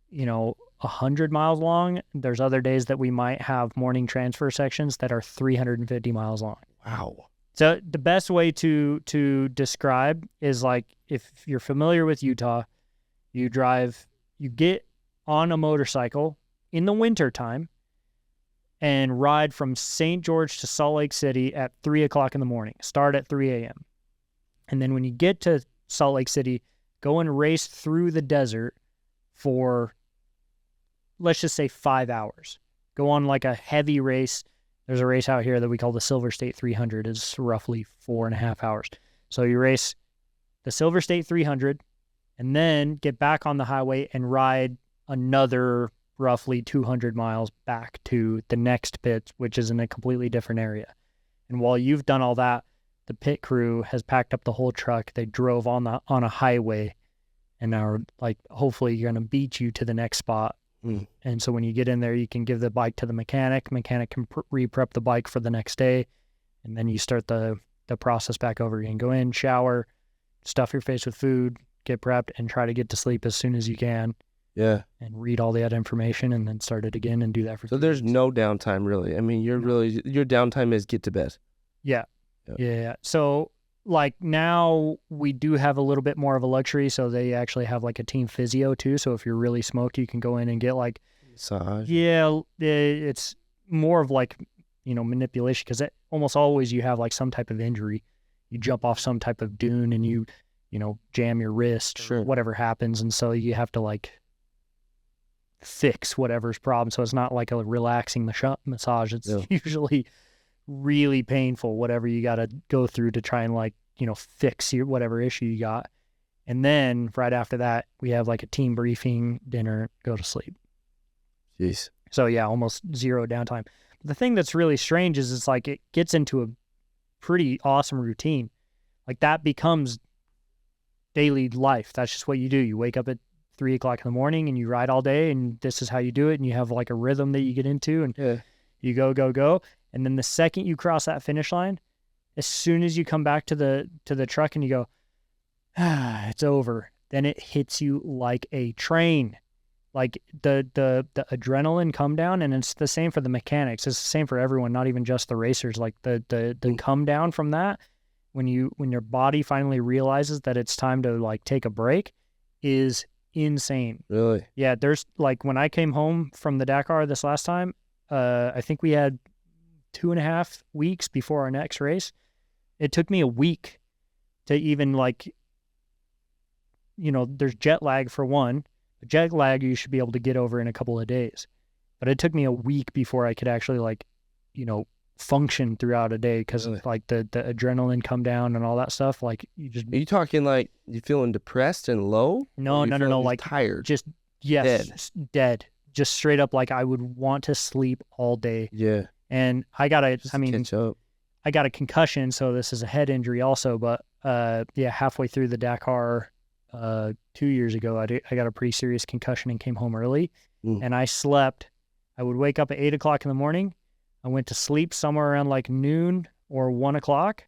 100 miles long. There's other days that we might have morning transfer sections that are 350 miles long. Wow. So the best way to describe is like, if you're familiar with Utah, you get on a motorcycle in the wintertime and ride from St. George to Salt Lake City at 3 o'clock in the morning. Start at 3 a.m. And then when you get to Salt Lake City, go and race through the desert for, let's just say, 5 hours. Go on like a heavy race. There's a race out here that we call the Silver State 300. It's roughly 4.5 hours. So you race the Silver State 300 and then get back on the highway and ride another roughly 200 miles back to the next pit, which is in a completely different area. And while you've done all that, the pit crew has packed up the whole truck. They drove on a highway, and now like hopefully you're gonna beat you to the next spot. And so when you get in there, you can give the bike to the mechanic. Mechanic can re-prep the bike for the next day, and then you start the process back over. You can go in, shower, stuff your face with food, get prepped, and try to get to sleep as soon as you can. Yeah. And read all that information, and then start it again and do that for. So there's no downtime really. I mean, your downtime is get to bed. Yeah. Yeah. So like now we do have a little bit more of a luxury. So they actually have like a team physio too. So if you're really smoked, you can go in and get like massage. Yeah, it's more of like, manipulation, because almost always you have like some type of injury. You jump off some type of dune and you jam your wrist, sure, or whatever happens. And so you have to like fix whatever's problem. So it's not like a relaxing massage. It's usually really painful, whatever you got to go through to try and like, fix your whatever issue you got. And then right after that, we have like a team briefing, dinner, go to sleep. Jeez. So yeah, almost zero downtime. The thing that's really strange is it's like it gets into a pretty awesome routine. Like that becomes daily life. That's just what you do. You wake up at 3 o'clock in the morning and you ride all day, and this is how you do it. And you have like a rhythm that you get into, and you go. And then the second you cross that finish line, as soon as you come back to the truck and you go, it's over, then it hits you like a train. Like the adrenaline come down, and it's the same for the mechanics. It's the same for everyone, not even just the racers. Like the come down from that, when your body finally realizes that it's time to like take a break, is insane. Really? Yeah. There's like, when I came home from the Dakar this last time, I think we had 2.5 weeks before our next race. It took me a week to even like, there's jet lag for one. Jet lag you should be able to get over in a couple of days. But it took me a week before I could actually like, function throughout a day, because like the adrenaline come down and all that stuff. Like Are you talking like you feeling depressed and low? No, like tired. Just dead. Just straight up, like I would want to sleep all day. Yeah. And I got catch up. I got a concussion, so this is a head injury also. But halfway through the Dakar 2 years ago, I got a pretty serious concussion and came home early. And I slept. I would wake up at 8 o'clock in the morning. I went to sleep somewhere around like noon or 1 o'clock.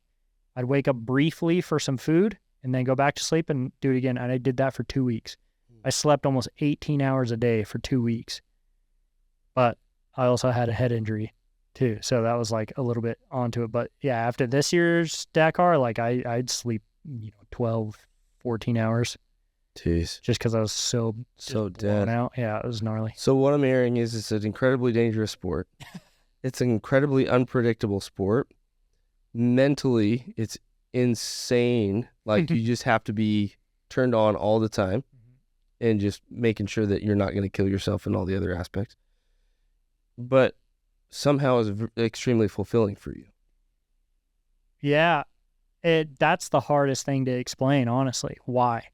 I'd wake up briefly for some food and then go back to sleep and do it again. And I did that for 2 weeks. I slept almost 18 hours a day for 2 weeks. But I also had a head injury too. So that was like a little bit onto it. But yeah, after this year's Dakar, like I'd sleep, 12, 14 hours. Jeez. Just because I was so dead out. Yeah, it was gnarly. So what I'm hearing is it's an incredibly dangerous sport. It's an incredibly unpredictable sport. Mentally, it's insane. Like you just have to be turned on all the time, and just making sure that you're not going to kill yourself and all the other aspects. But somehow it's extremely fulfilling for you. Yeah. That's the hardest thing to explain, honestly. Why?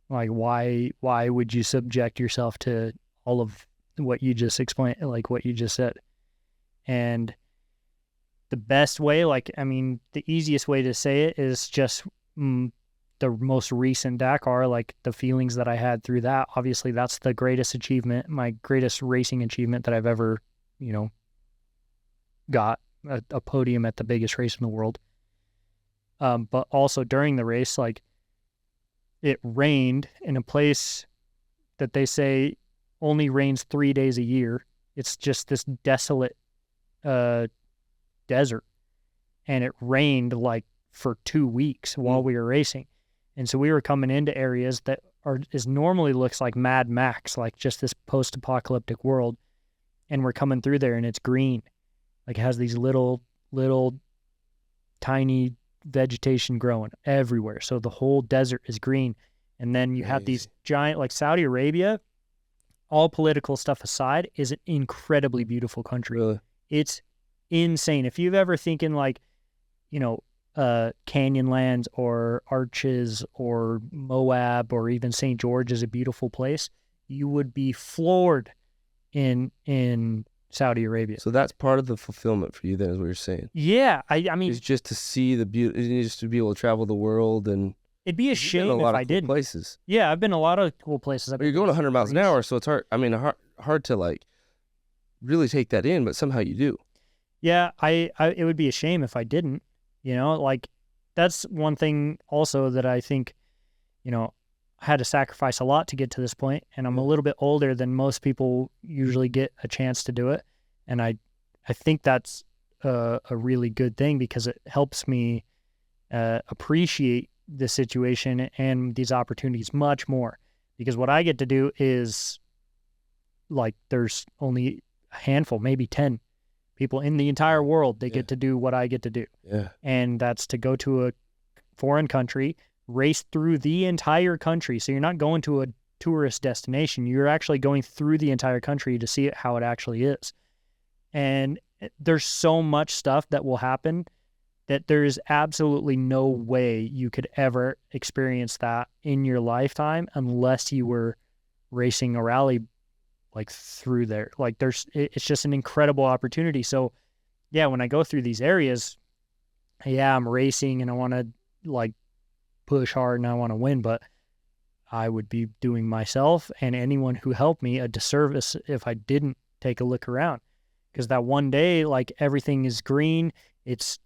Like, why would you subject yourself to all of what you just explained, like what you just said? And the best way, the easiest way to say it is just the most recent Dakar, like the feelings that I had through that. Obviously, that's the greatest achievement, my greatest racing achievement that I've ever, got, a podium at the biggest race in the world. But also during the race, like it rained in a place that they say only rains 3 days a year. It's just this desolate desert, and it rained like for 2 weeks while we were racing. And so we were coming into areas that normally looks like Mad Max, like just this post-apocalyptic world. And we're coming through there and it's green. Like it has these little tiny vegetation growing everywhere. So the whole desert is green. And then you have these giant, like Saudi Arabia, all political stuff aside, is an incredibly beautiful country. Really? It's insane. If you've ever thinking like, Canyonlands or Arches or Moab or even St. George is a beautiful place, you would be floored in Saudi Arabia. So that's part of the fulfillment for you then, is what you're saying. Yeah, I mean, it's just to see the beauty, just to be able to travel the world, and it'd be a shame if I didn't. Places. Yeah, I've been a lot of cool places. But you're going 100 miles an hour, so it's hard. I mean, hard to like really take that in, but somehow you do. Yeah, it would be a shame if I didn't. You know, like that's one thing also that I think, you know, I had to sacrifice a lot to get to this point, and I'm a little bit older than most people usually get a chance to do it, and I think that's a really good thing, because it helps me appreciate the situation and these opportunities much more, because what I get to do is like there's only a handful, maybe 10 people in the entire world that get to do what I get to do. Yeah. And that's to go to a foreign country, race through the entire country. So you're not going to a tourist destination. You're actually going through the entire country to see it how it actually is. And there's so much stuff that will happen that there's absolutely no way you could ever experience that in your lifetime unless you were racing a rally like through there. Like it's just an incredible opportunity. So yeah, when I go through these areas, yeah, I'm racing and I want to like push hard and I want to win, but I would be doing myself and anyone who helped me a disservice if I didn't take a look around. Because that one day, like everything is green, it's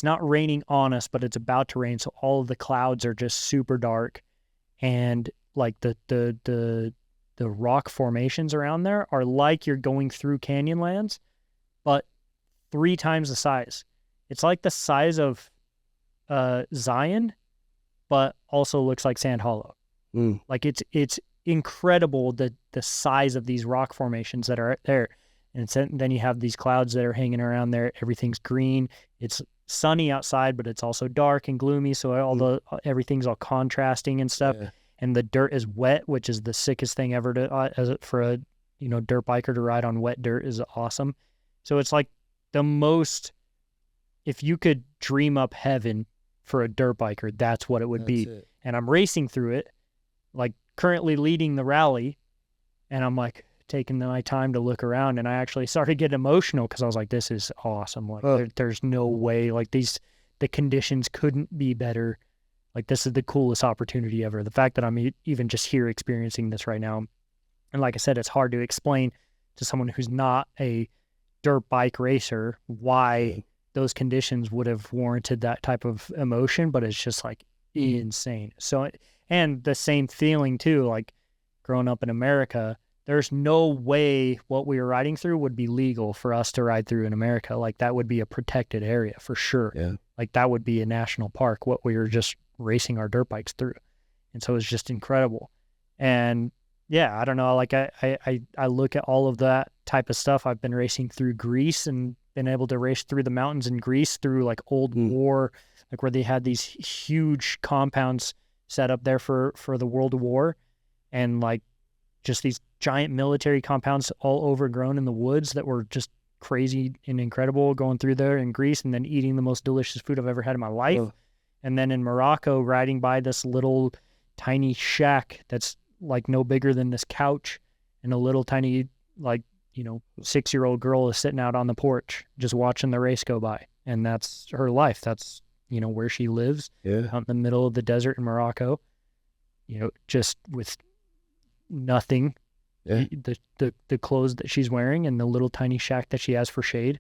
not raining on us, but it's about to rain. So all of the clouds are just super dark, and like the rock formations around there are like you're going through Canyonlands, but 3 times the size. It's like the size of Zion, but also looks like Sand Hollow. Like it's incredible the size of these rock formations that are there. And then you have these clouds that are hanging around there. Everything's green. It's sunny outside, but it's also dark and gloomy. So everything's all contrasting and stuff. Yeah. And the dirt is wet, which is the sickest thing ever for a dirt biker to ride on wet dirt is awesome. So it's like the most, if you could dream up heaven for a dirt biker, that's what it would be. And I'm racing through it, like currently leading the rally, and I'm like taking my time to look around, and I actually started getting emotional because I was like, this is awesome. Like there's no way, like the conditions couldn't be better. Like this is the coolest opportunity ever. The fact that I'm even just here experiencing this right now. And like I said, it's hard to explain to someone who's not a dirt bike racer why those conditions would have warranted that type of emotion, but it's just like insane. So, and the same feeling too, like growing up in America, there's no way what we were riding through would be legal for us to ride through in America. Like that would be a protected area for sure. Yeah. Like that would be a national park, what we were just racing our dirt bikes through. And so it's just incredible. And yeah, I don't know, like I look at all of that type of stuff. I've been racing through Greece and been able to race through the mountains in Greece through like old war, like where they had these huge compounds set up there for the World War, and like just these giant military compounds all overgrown in the woods that were just crazy and incredible, going through there in Greece and then eating the most delicious food I've ever had in my life. And then in Morocco, riding by this little tiny shack that's like no bigger than this couch, and a little tiny, like, 6-year-old girl is sitting out on the porch just watching the race go by. And that's her life. That's, where she lives, out in the middle of the desert in Morocco, just with nothing. The clothes that she's wearing and the little tiny shack that she has for shade.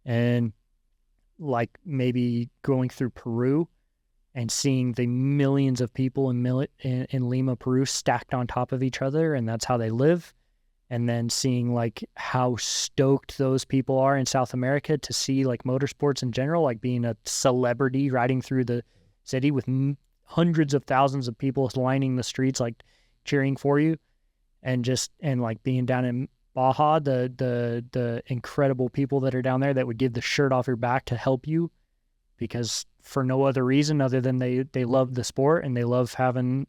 And like maybe going through Peru and seeing the millions of people in Lima, Peru stacked on top of each other, and that's how they live. And then seeing like how stoked those people are in South America to see like motorsports in general, like being a celebrity riding through the city with hundreds of thousands of people lining the streets, like cheering for you. And like being down in Baja, the incredible people that are down there that would give the shirt off your back to help you, because for no other reason other than they love the sport and they love having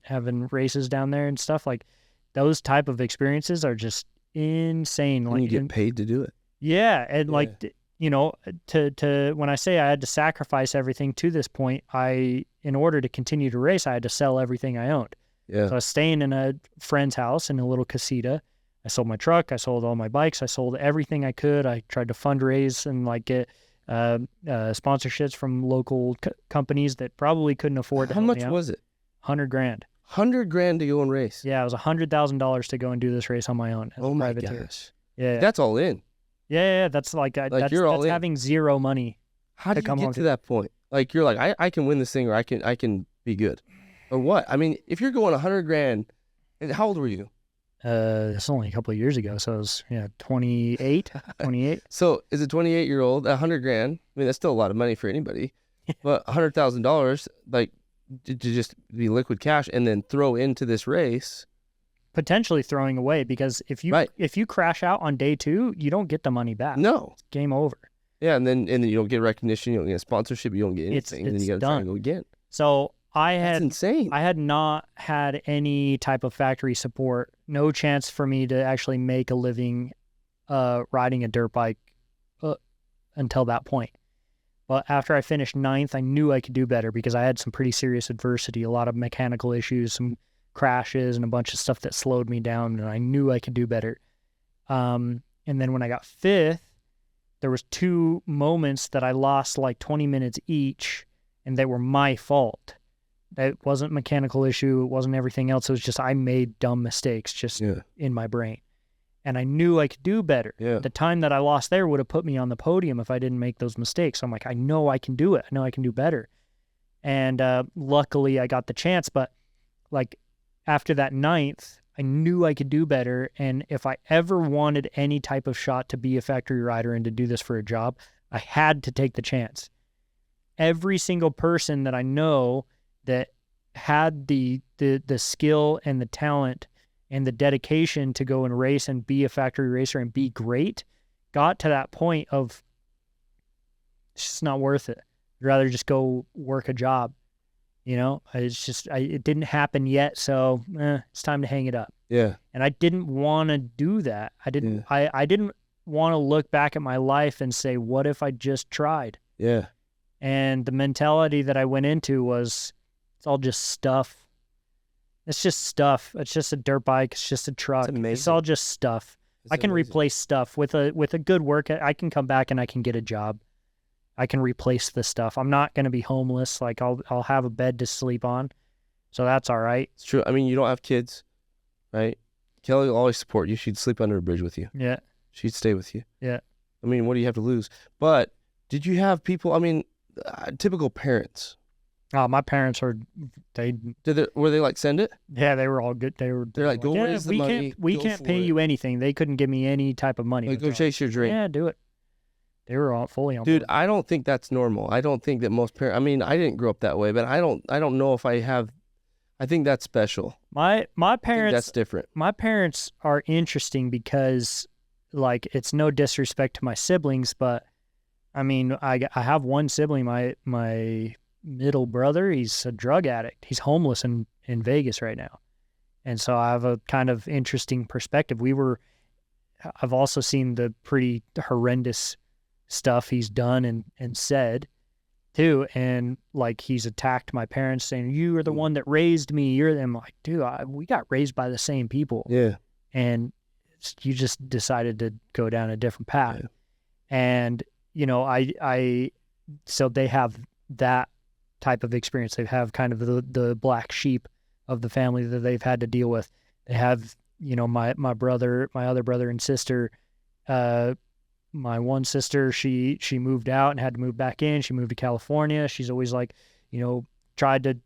races down there and stuff. Like those type of experiences are just insane. Like you get paid to do it. Yeah. And like, to when I say I had to sacrifice everything to this point, in order to continue to race, I had to sell everything I owned. Yeah. So I was staying in a friend's house in a little casita. I sold my truck. I sold all my bikes. I sold everything I could. I tried to fundraise and like get sponsorships from local companies that probably couldn't afford to How help much me out. was it? $100,000. $100,000 to go and race. Yeah, it was $100,000 to go and do this race on my own. As Oh a my privateer. gosh. Yeah. That's all in. Yeah. That's that's you're all in. having zero money. How did you come get home to that point? Like you're like, I can win this thing, or I can be good, or what? I mean, if you're going $100,000, and how old were you? It's only a couple of years ago, so it was 28. So is a 28-year-old $100,000? I mean, that's still a lot of money for anybody, but $100,000, like to just be liquid cash and then throw into this race, potentially throwing away, because if you crash out on day 2, you don't get the money back. No, it's game over. Yeah, and then you don't get recognition, you don't get sponsorship, you don't get anything, and then you got to try and go again. So that's insane. I had not had any type of factory support, no chance for me to actually make a living riding a dirt bike until that point. But after I finished 9th, I knew I could do better because I had some pretty serious adversity, a lot of mechanical issues, some crashes, and a bunch of stuff that slowed me down, and I knew I could do better. And then when I got 5th, there was 2 moments that I lost like 20 minutes each, and they were my fault. It wasn't mechanical issue. It wasn't everything else. It was just I made dumb mistakes just in my brain. And I knew I could do better. Yeah. The time that I lost there would have put me on the podium if I didn't make those mistakes. So I'm like, I know I can do it. I know I can do better. And luckily I got the chance. But like after that 9th, I knew I could do better. And if I ever wanted any type of shot to be a factory rider and to do this for a job, I had to take the chance. Every single person that I know that had the skill and the talent and the dedication to go and race and be a factory racer and be great got to that point of it's just not worth it. I'd rather just go work a job. It's just it didn't happen yet, so it's time to hang it up. Yeah. And I didn't want to do that. I didn't want to look back at my life and say, what if I just tried? Yeah. And the mentality that I went into was, it's all just stuff. It's just stuff. It's just a dirt bike. It's just a truck. It's all just stuff. I can replace stuff with a good work. I can come back and I can get a job. I can replace the stuff. I'm not going to be homeless. Like I'll have a bed to sleep on. So that's all right. It's true. I mean, you don't have kids, right? Kelly will always support you. She'd sleep under a bridge with you. Yeah. She'd stay with you. Yeah. I mean, what do you have to lose? But did you have people, I mean, typical parents? Oh, my parents were they like, send it? Yeah, they were all good. They're like, go raise the money. We can't pay you anything. They couldn't give me any type of money. Like, go chase your dream. Yeah, do it. They were all fully on board. Dude, board. I don't think that's normal. I don't think that most parents, I mean, I didn't grow up that way, but I don't know if I have, I think that's special. My parents, that's different. My parents are interesting because like, it's no disrespect to my siblings, but I mean, I have one sibling, my middle brother, he's a drug addict. He's homeless in Vegas right now. And so I have a kind of interesting perspective. I've also seen the pretty horrendous stuff he's done and said too. And like, he's attacked my parents saying, you are the one that raised me. I'm like, dude, we got raised by the same people. Yeah. And you just decided to go down a different path. Yeah. And, so they have that type of experience. They have kind of the black sheep of the family that they've had to deal with. They have, my other brother and sister, my one sister, she moved out and had to move back in. She moved to California. She's always like, tried to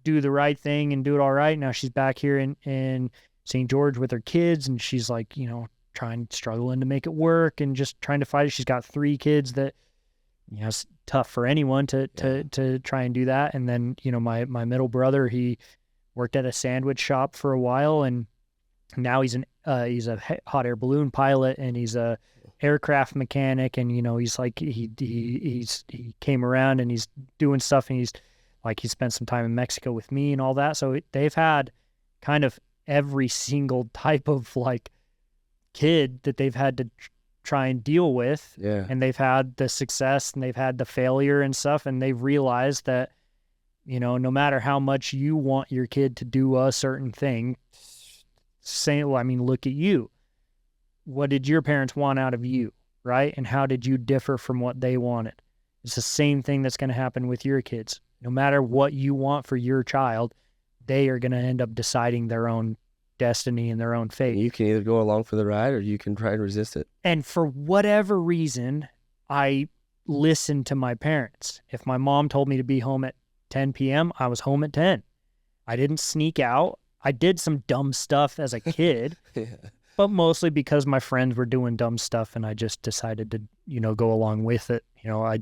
do the right thing and do it all right. Now she's back here in St. George with her kids, and she's like, struggling to make it work and just trying to fight it. She's got 3 kids that, it's tough for anyone to try and do that. And then, my middle brother, he worked at a sandwich shop for a while, and now he's a hot air balloon pilot, and he's a aircraft mechanic. And, he's like, he came around and he's doing stuff, and he spent some time in Mexico with me and all that. So they've had kind of every single type of like kid that they've had to try and deal with. Yeah. And they've had the success and they've had the failure and stuff, and they've realized that no matter how much you want your kid to do a certain thing, look at you. What did your parents want out of you, right? And how did you differ from what they wanted? It's the same thing that's going to happen with your kids. No matter what you want for your child, they are going to end up deciding their own destiny and their own fate. You can either go along for the ride or you can try and resist it. And for whatever reason, I listened to my parents. If my mom told me to be home at 10 p.m., I was home at 10. I didn't sneak out. I did some dumb stuff as a kid, but mostly because my friends were doing dumb stuff and I just decided to, go along with it. I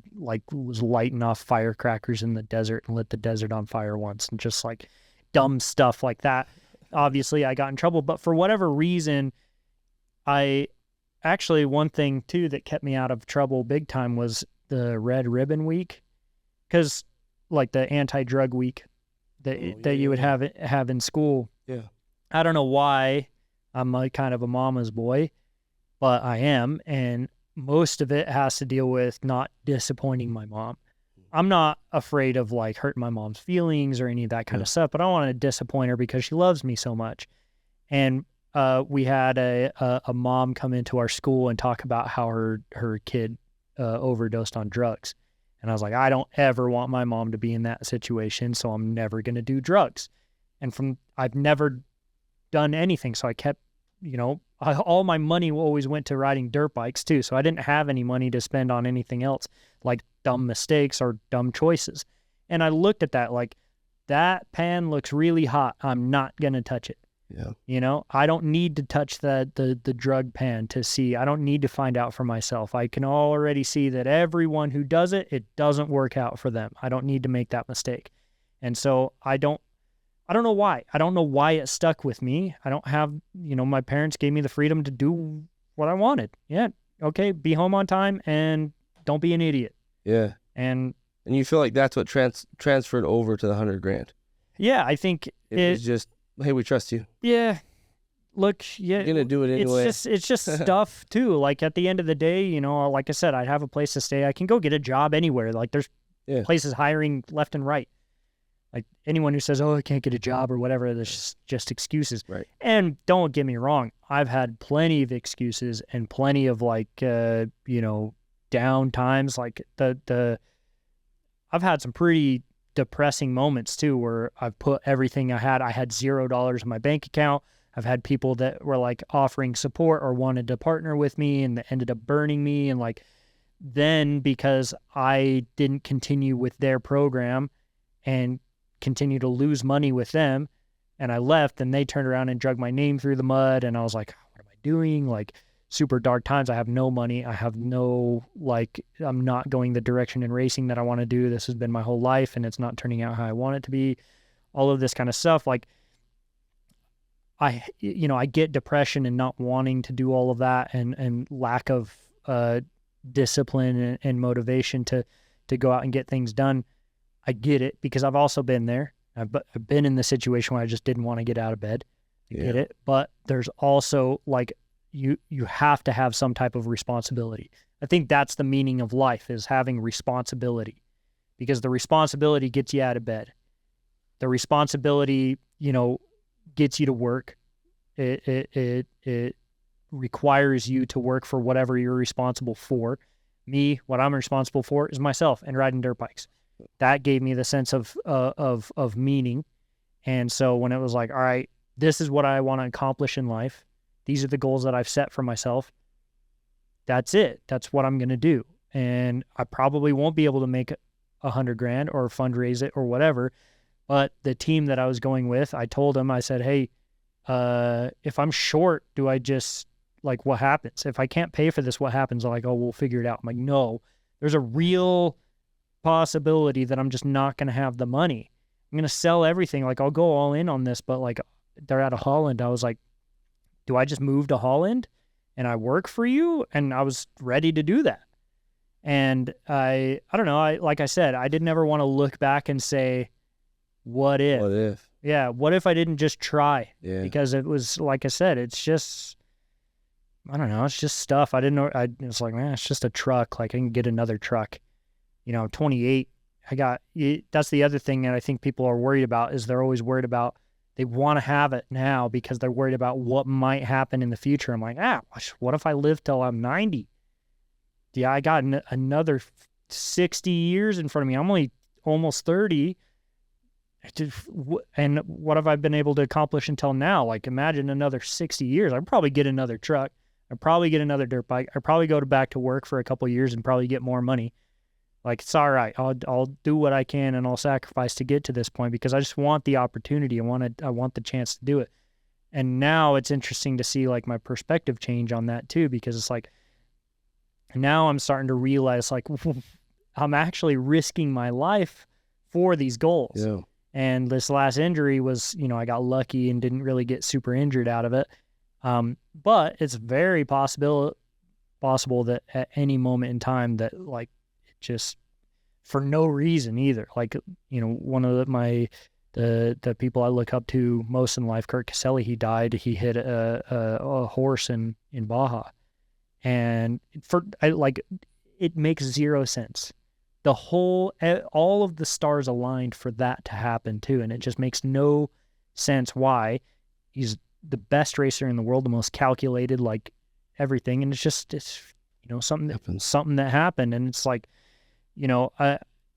was lighting off firecrackers in the desert and lit the desert on fire once and just like dumb stuff like that. Obviously I got in trouble, but for whatever reason, one thing too that kept me out of trouble big time was the Red Ribbon Week, because like the anti-drug week that you would have in school. Yeah. I don't know why I'm kind of a mama's boy, but I am. And most of it has to deal with not disappointing my mom. I'm not afraid of like hurting my mom's feelings or any of that kind of stuff, but I don't want to disappoint her because she loves me so much. And we had a mom come into our school and talk about how her kid overdosed on drugs. And I was like, I don't ever want my mom to be in that situation, so I'm never going to do drugs. And I've never done anything, so I kept, all my money always went to riding dirt bikes too, so I didn't have any money to spend on anything else, like dumb mistakes or dumb choices. And I looked at that like, that pan looks really hot. I'm not going to touch it. Yeah. I don't need to touch the drug pan to see. I don't need to find out for myself. I can already see that everyone who does it, it doesn't work out for them. I don't need to make that mistake. And so I don't know why. I don't know why it stuck with me. I don't have, my parents gave me the freedom to do what I wanted. Yeah. Okay. Be home on time and don't be an idiot. Yeah. And you feel like that's what transferred over to the $100,000. Yeah. I think it was just, hey, we trust you. Yeah. Look, yeah. You're going to do it anyway. It's just stuff too. Like at the end of the day, like I said, I have a place to stay. I can go get a job anywhere. Like there's places hiring left and right. Like anyone who says, oh, I can't get a job or whatever, there's just excuses. Right. And don't get me wrong. I've had plenty of excuses and plenty of like, down times. Like I've had some pretty depressing moments too, where I've put everything I had $0 in my bank account. I've had people that were like offering support or wanted to partner with me and that ended up burning me. And like, then because I didn't continue with their program and continue to lose money with them and I left, and they turned around and drug my name through the mud. And I was like, what am I doing? Like super dark times. I have no money. I have no, I'm not going the direction in racing that I want to do. This has been my whole life and it's not turning out how I want it to be. All of this kind of stuff. Like I get depression and not wanting to do all of that and lack of discipline and motivation to go out and get things done. I get it because I've also been there. I've been in the situation where I just didn't want to get out of bed. I get it. But there's also like, you have to have some type of responsibility. I think that's the meaning of life, is having responsibility, because the responsibility gets you out of bed. The responsibility, gets you to work. It requires you to work for whatever you're responsible for. Me, what I'm responsible for is myself and riding dirt bikes. That gave me the sense of meaning. And so when it was like, all right, this is what I want to accomplish in life. These are the goals that I've set for myself. That's it. That's what I'm going to do. And I probably won't be able to make $100,000 or fundraise it or whatever. But the team that I was going with, I told them, I said, hey, if I'm short, do I just, like, what happens? If I can't pay for this, what happens? They're like, oh, we'll figure it out. I'm like, no, there's a real possibility that I'm just not going to have the money. I'm going to sell everything. Like, I'll go all in on this, but like, they're out of Holland. I was like, do I just move to Holland and I work for you? And I was ready to do that. And I don't know. Like I said, I didn't ever want to look back and say, what if? What if? Yeah. What if I didn't just try? Yeah. Because it was, like I said, it's just, I don't know. It's just stuff. I didn't know. It's like, man, it's just a truck. Like I can get another truck. I'm 28 that's the other thing that I think people are worried about is they're always worried about, they want to have it now because they're worried about what might happen in the future. I'm like, what if I live till I'm 90? Yeah, I got another 60 years in front of me. I'm only almost 30. And what have I been able to accomplish until now? Like, imagine another 60 years. I'd probably get another truck. I'd probably get another dirt bike. I'd probably go back to work for a couple of years and probably get more money. Like, it's all right. I'll do what I can and I'll sacrifice to get to this point because I just want the opportunity. I want the chance to do it. And now it's interesting to see like my perspective change on that too, because it's like, now I'm starting to realize like I'm actually risking my life for these goals. Yeah. And this last injury was, I got lucky and didn't really get super injured out of it. But it's very possible that at any moment in time that like just for no reason either. Like, one of the people I look up to most in life, Kurt Caselli, he died. He hit a horse in Baja. And it makes zero sense. All of the stars aligned for that to happen too. And it just makes no sense why. He's the best racer in the world, the most calculated, like everything. And it's something that happened. And it's like,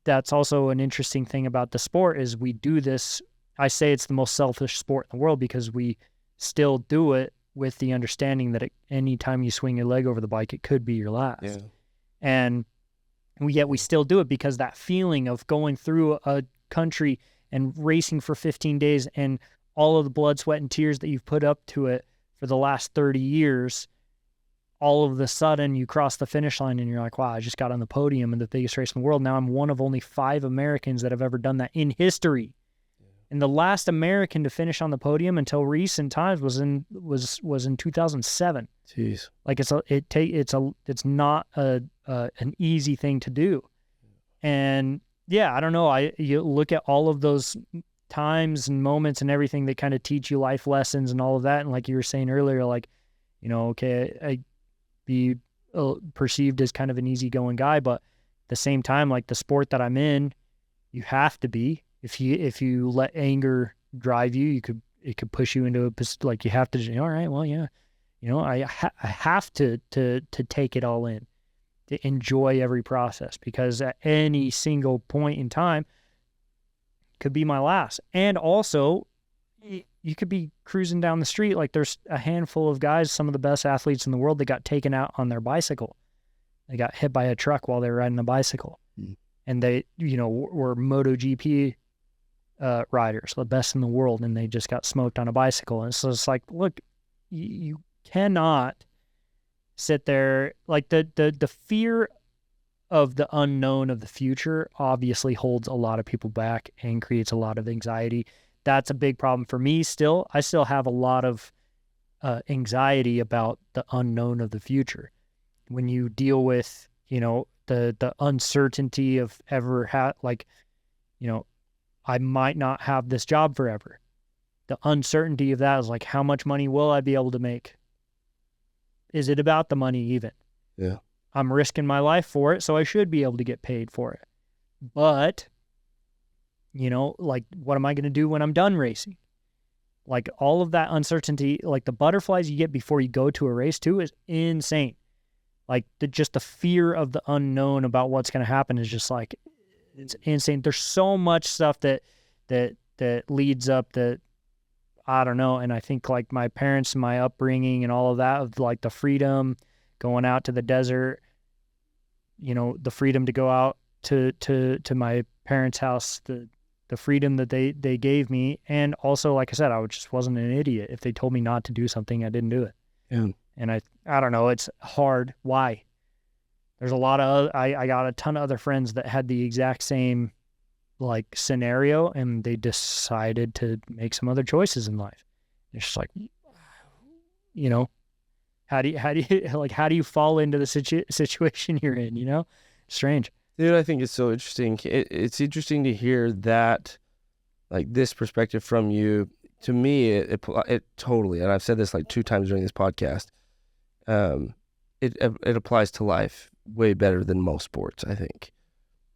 that's also an interesting thing about the sport is we do this. I say it's the most selfish sport in the world because we still do it with the understanding that any time you swing your leg over the bike, it could be your last. Yeah. And yet we still do it because that feeling of going through a country and racing for 15 days and all of the blood, sweat, and tears that you've put up to it for the last 30 years, all of a sudden you cross the finish line and you're like, wow, I just got on the podium in the biggest race in the world. Now I'm one of only 5 Americans that have ever done that in history. And the last American to finish on the podium until recent times was in 2007. Jeez. Like it's not an easy thing to do. And yeah, I don't know. You look at all of those times and moments and everything that kind of teach you life lessons and all of that. And like you were saying earlier, like, okay, I be perceived as kind of an easygoing guy, but at the same time, like the sport that I'm in, you have to be. If you let anger drive you, it could push you into like you have to. All right, well, yeah, I have to take it all in, to enjoy every process because at any single point in time could be my last. And also, you could be cruising down the street like there's a handful of guys, some of the best athletes in the world, that got taken out on their bicycle. They got hit by a truck while they were riding a bicycle, and they were MotoGP riders, the best in the world, and they just got smoked on a bicycle. And so it's like, look, you cannot sit there. Like the fear of the unknown of the future obviously holds a lot of people back and creates a lot of anxiety. That's a big problem for me still. I still have a lot of anxiety about the unknown of the future. When you deal with, the uncertainty of I might not have this job forever. The uncertainty of that is like, how much money will I be able to make? Is it about the money even? Yeah. I'm risking my life for it, so I should be able to get paid for it. But, like, what am I going to do when I'm done racing? Like, all of that uncertainty, like the butterflies you get before you go to a race too is insane. Like, just the fear of the unknown about what's going to happen is just like, it's insane. There's so much stuff that leads up that I don't know. And I think like my parents, my upbringing and all of that, of like the freedom going out to the desert, the freedom to go out to my parents' house, the freedom that they gave me. And also, like I said, I just wasn't an idiot. If they told me not to do something, I didn't do it. Yeah. And I don't know, it's hard. Why? There's a lot of, I got a ton of other friends that had the exact same like scenario, and they decided to make some other choices in life. It's just like, how do you fall into the situation you're in, Strange. Dude, I think it's so interesting. It's interesting to hear that, like this perspective from you. To me, it totally, and I've said this like 2 times during this podcast, it applies to life way better than most sports, I think.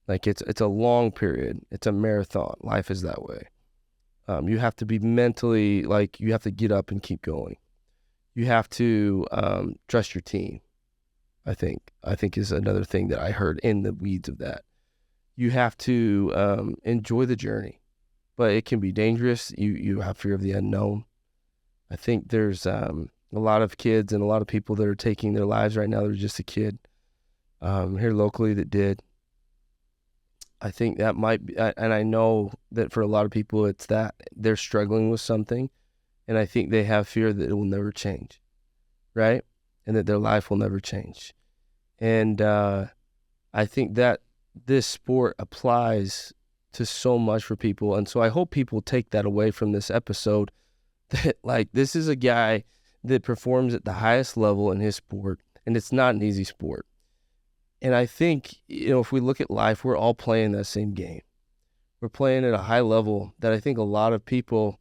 Like it's a long period. It's a marathon. Life is that way. You have to be mentally, like, you have to get up and keep going. You have to trust your team. I think is another thing that I heard in the weeds of that. You have to enjoy the journey, but it can be dangerous. You have fear of the unknown. I think there's a lot of kids and a lot of people that are taking their lives right now. There's just a kid here locally that did. I think that might be, and I know that for a lot of people, it's that they're struggling with something, and I think they have fear that it will never change, right? And that their life will never change. And I think that this sport applies to so much for people. And so I hope people take that away from this episode, that like, this is a guy that performs at the highest level in his sport, and it's not an easy sport. And I think, if we look at life, we're all playing that same game. We're playing at a high level that I think a lot of people,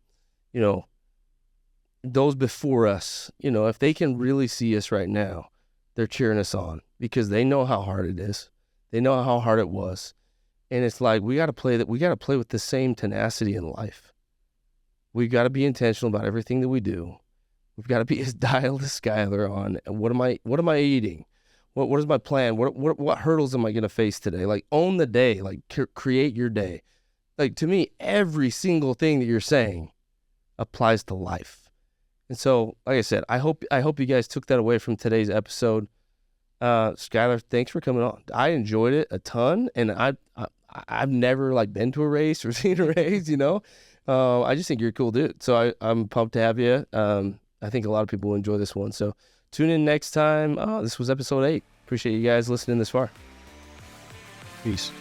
those before us, if they can really see us right now, they're cheering us on because they know how hard it is. They know how hard it was. And it's like, we got to play with the same tenacity in life. We got to be intentional about everything that we do. We've got to be as dialed as Skyler on what am I eating? What is my plan? What hurdles am I going to face today? Like, own the day, like create your day. Like, to me, every single thing that you're saying applies to life. And so, like I said, I hope you guys took that away from today's episode. Skyler, thanks for coming on. I enjoyed it a ton, and I've never like been to a race or seen a race, I just think you're a cool dude. So I'm pumped to have you. I think a lot of people will enjoy this one. So tune in next time. This was episode 8. Appreciate you guys listening this far. Peace.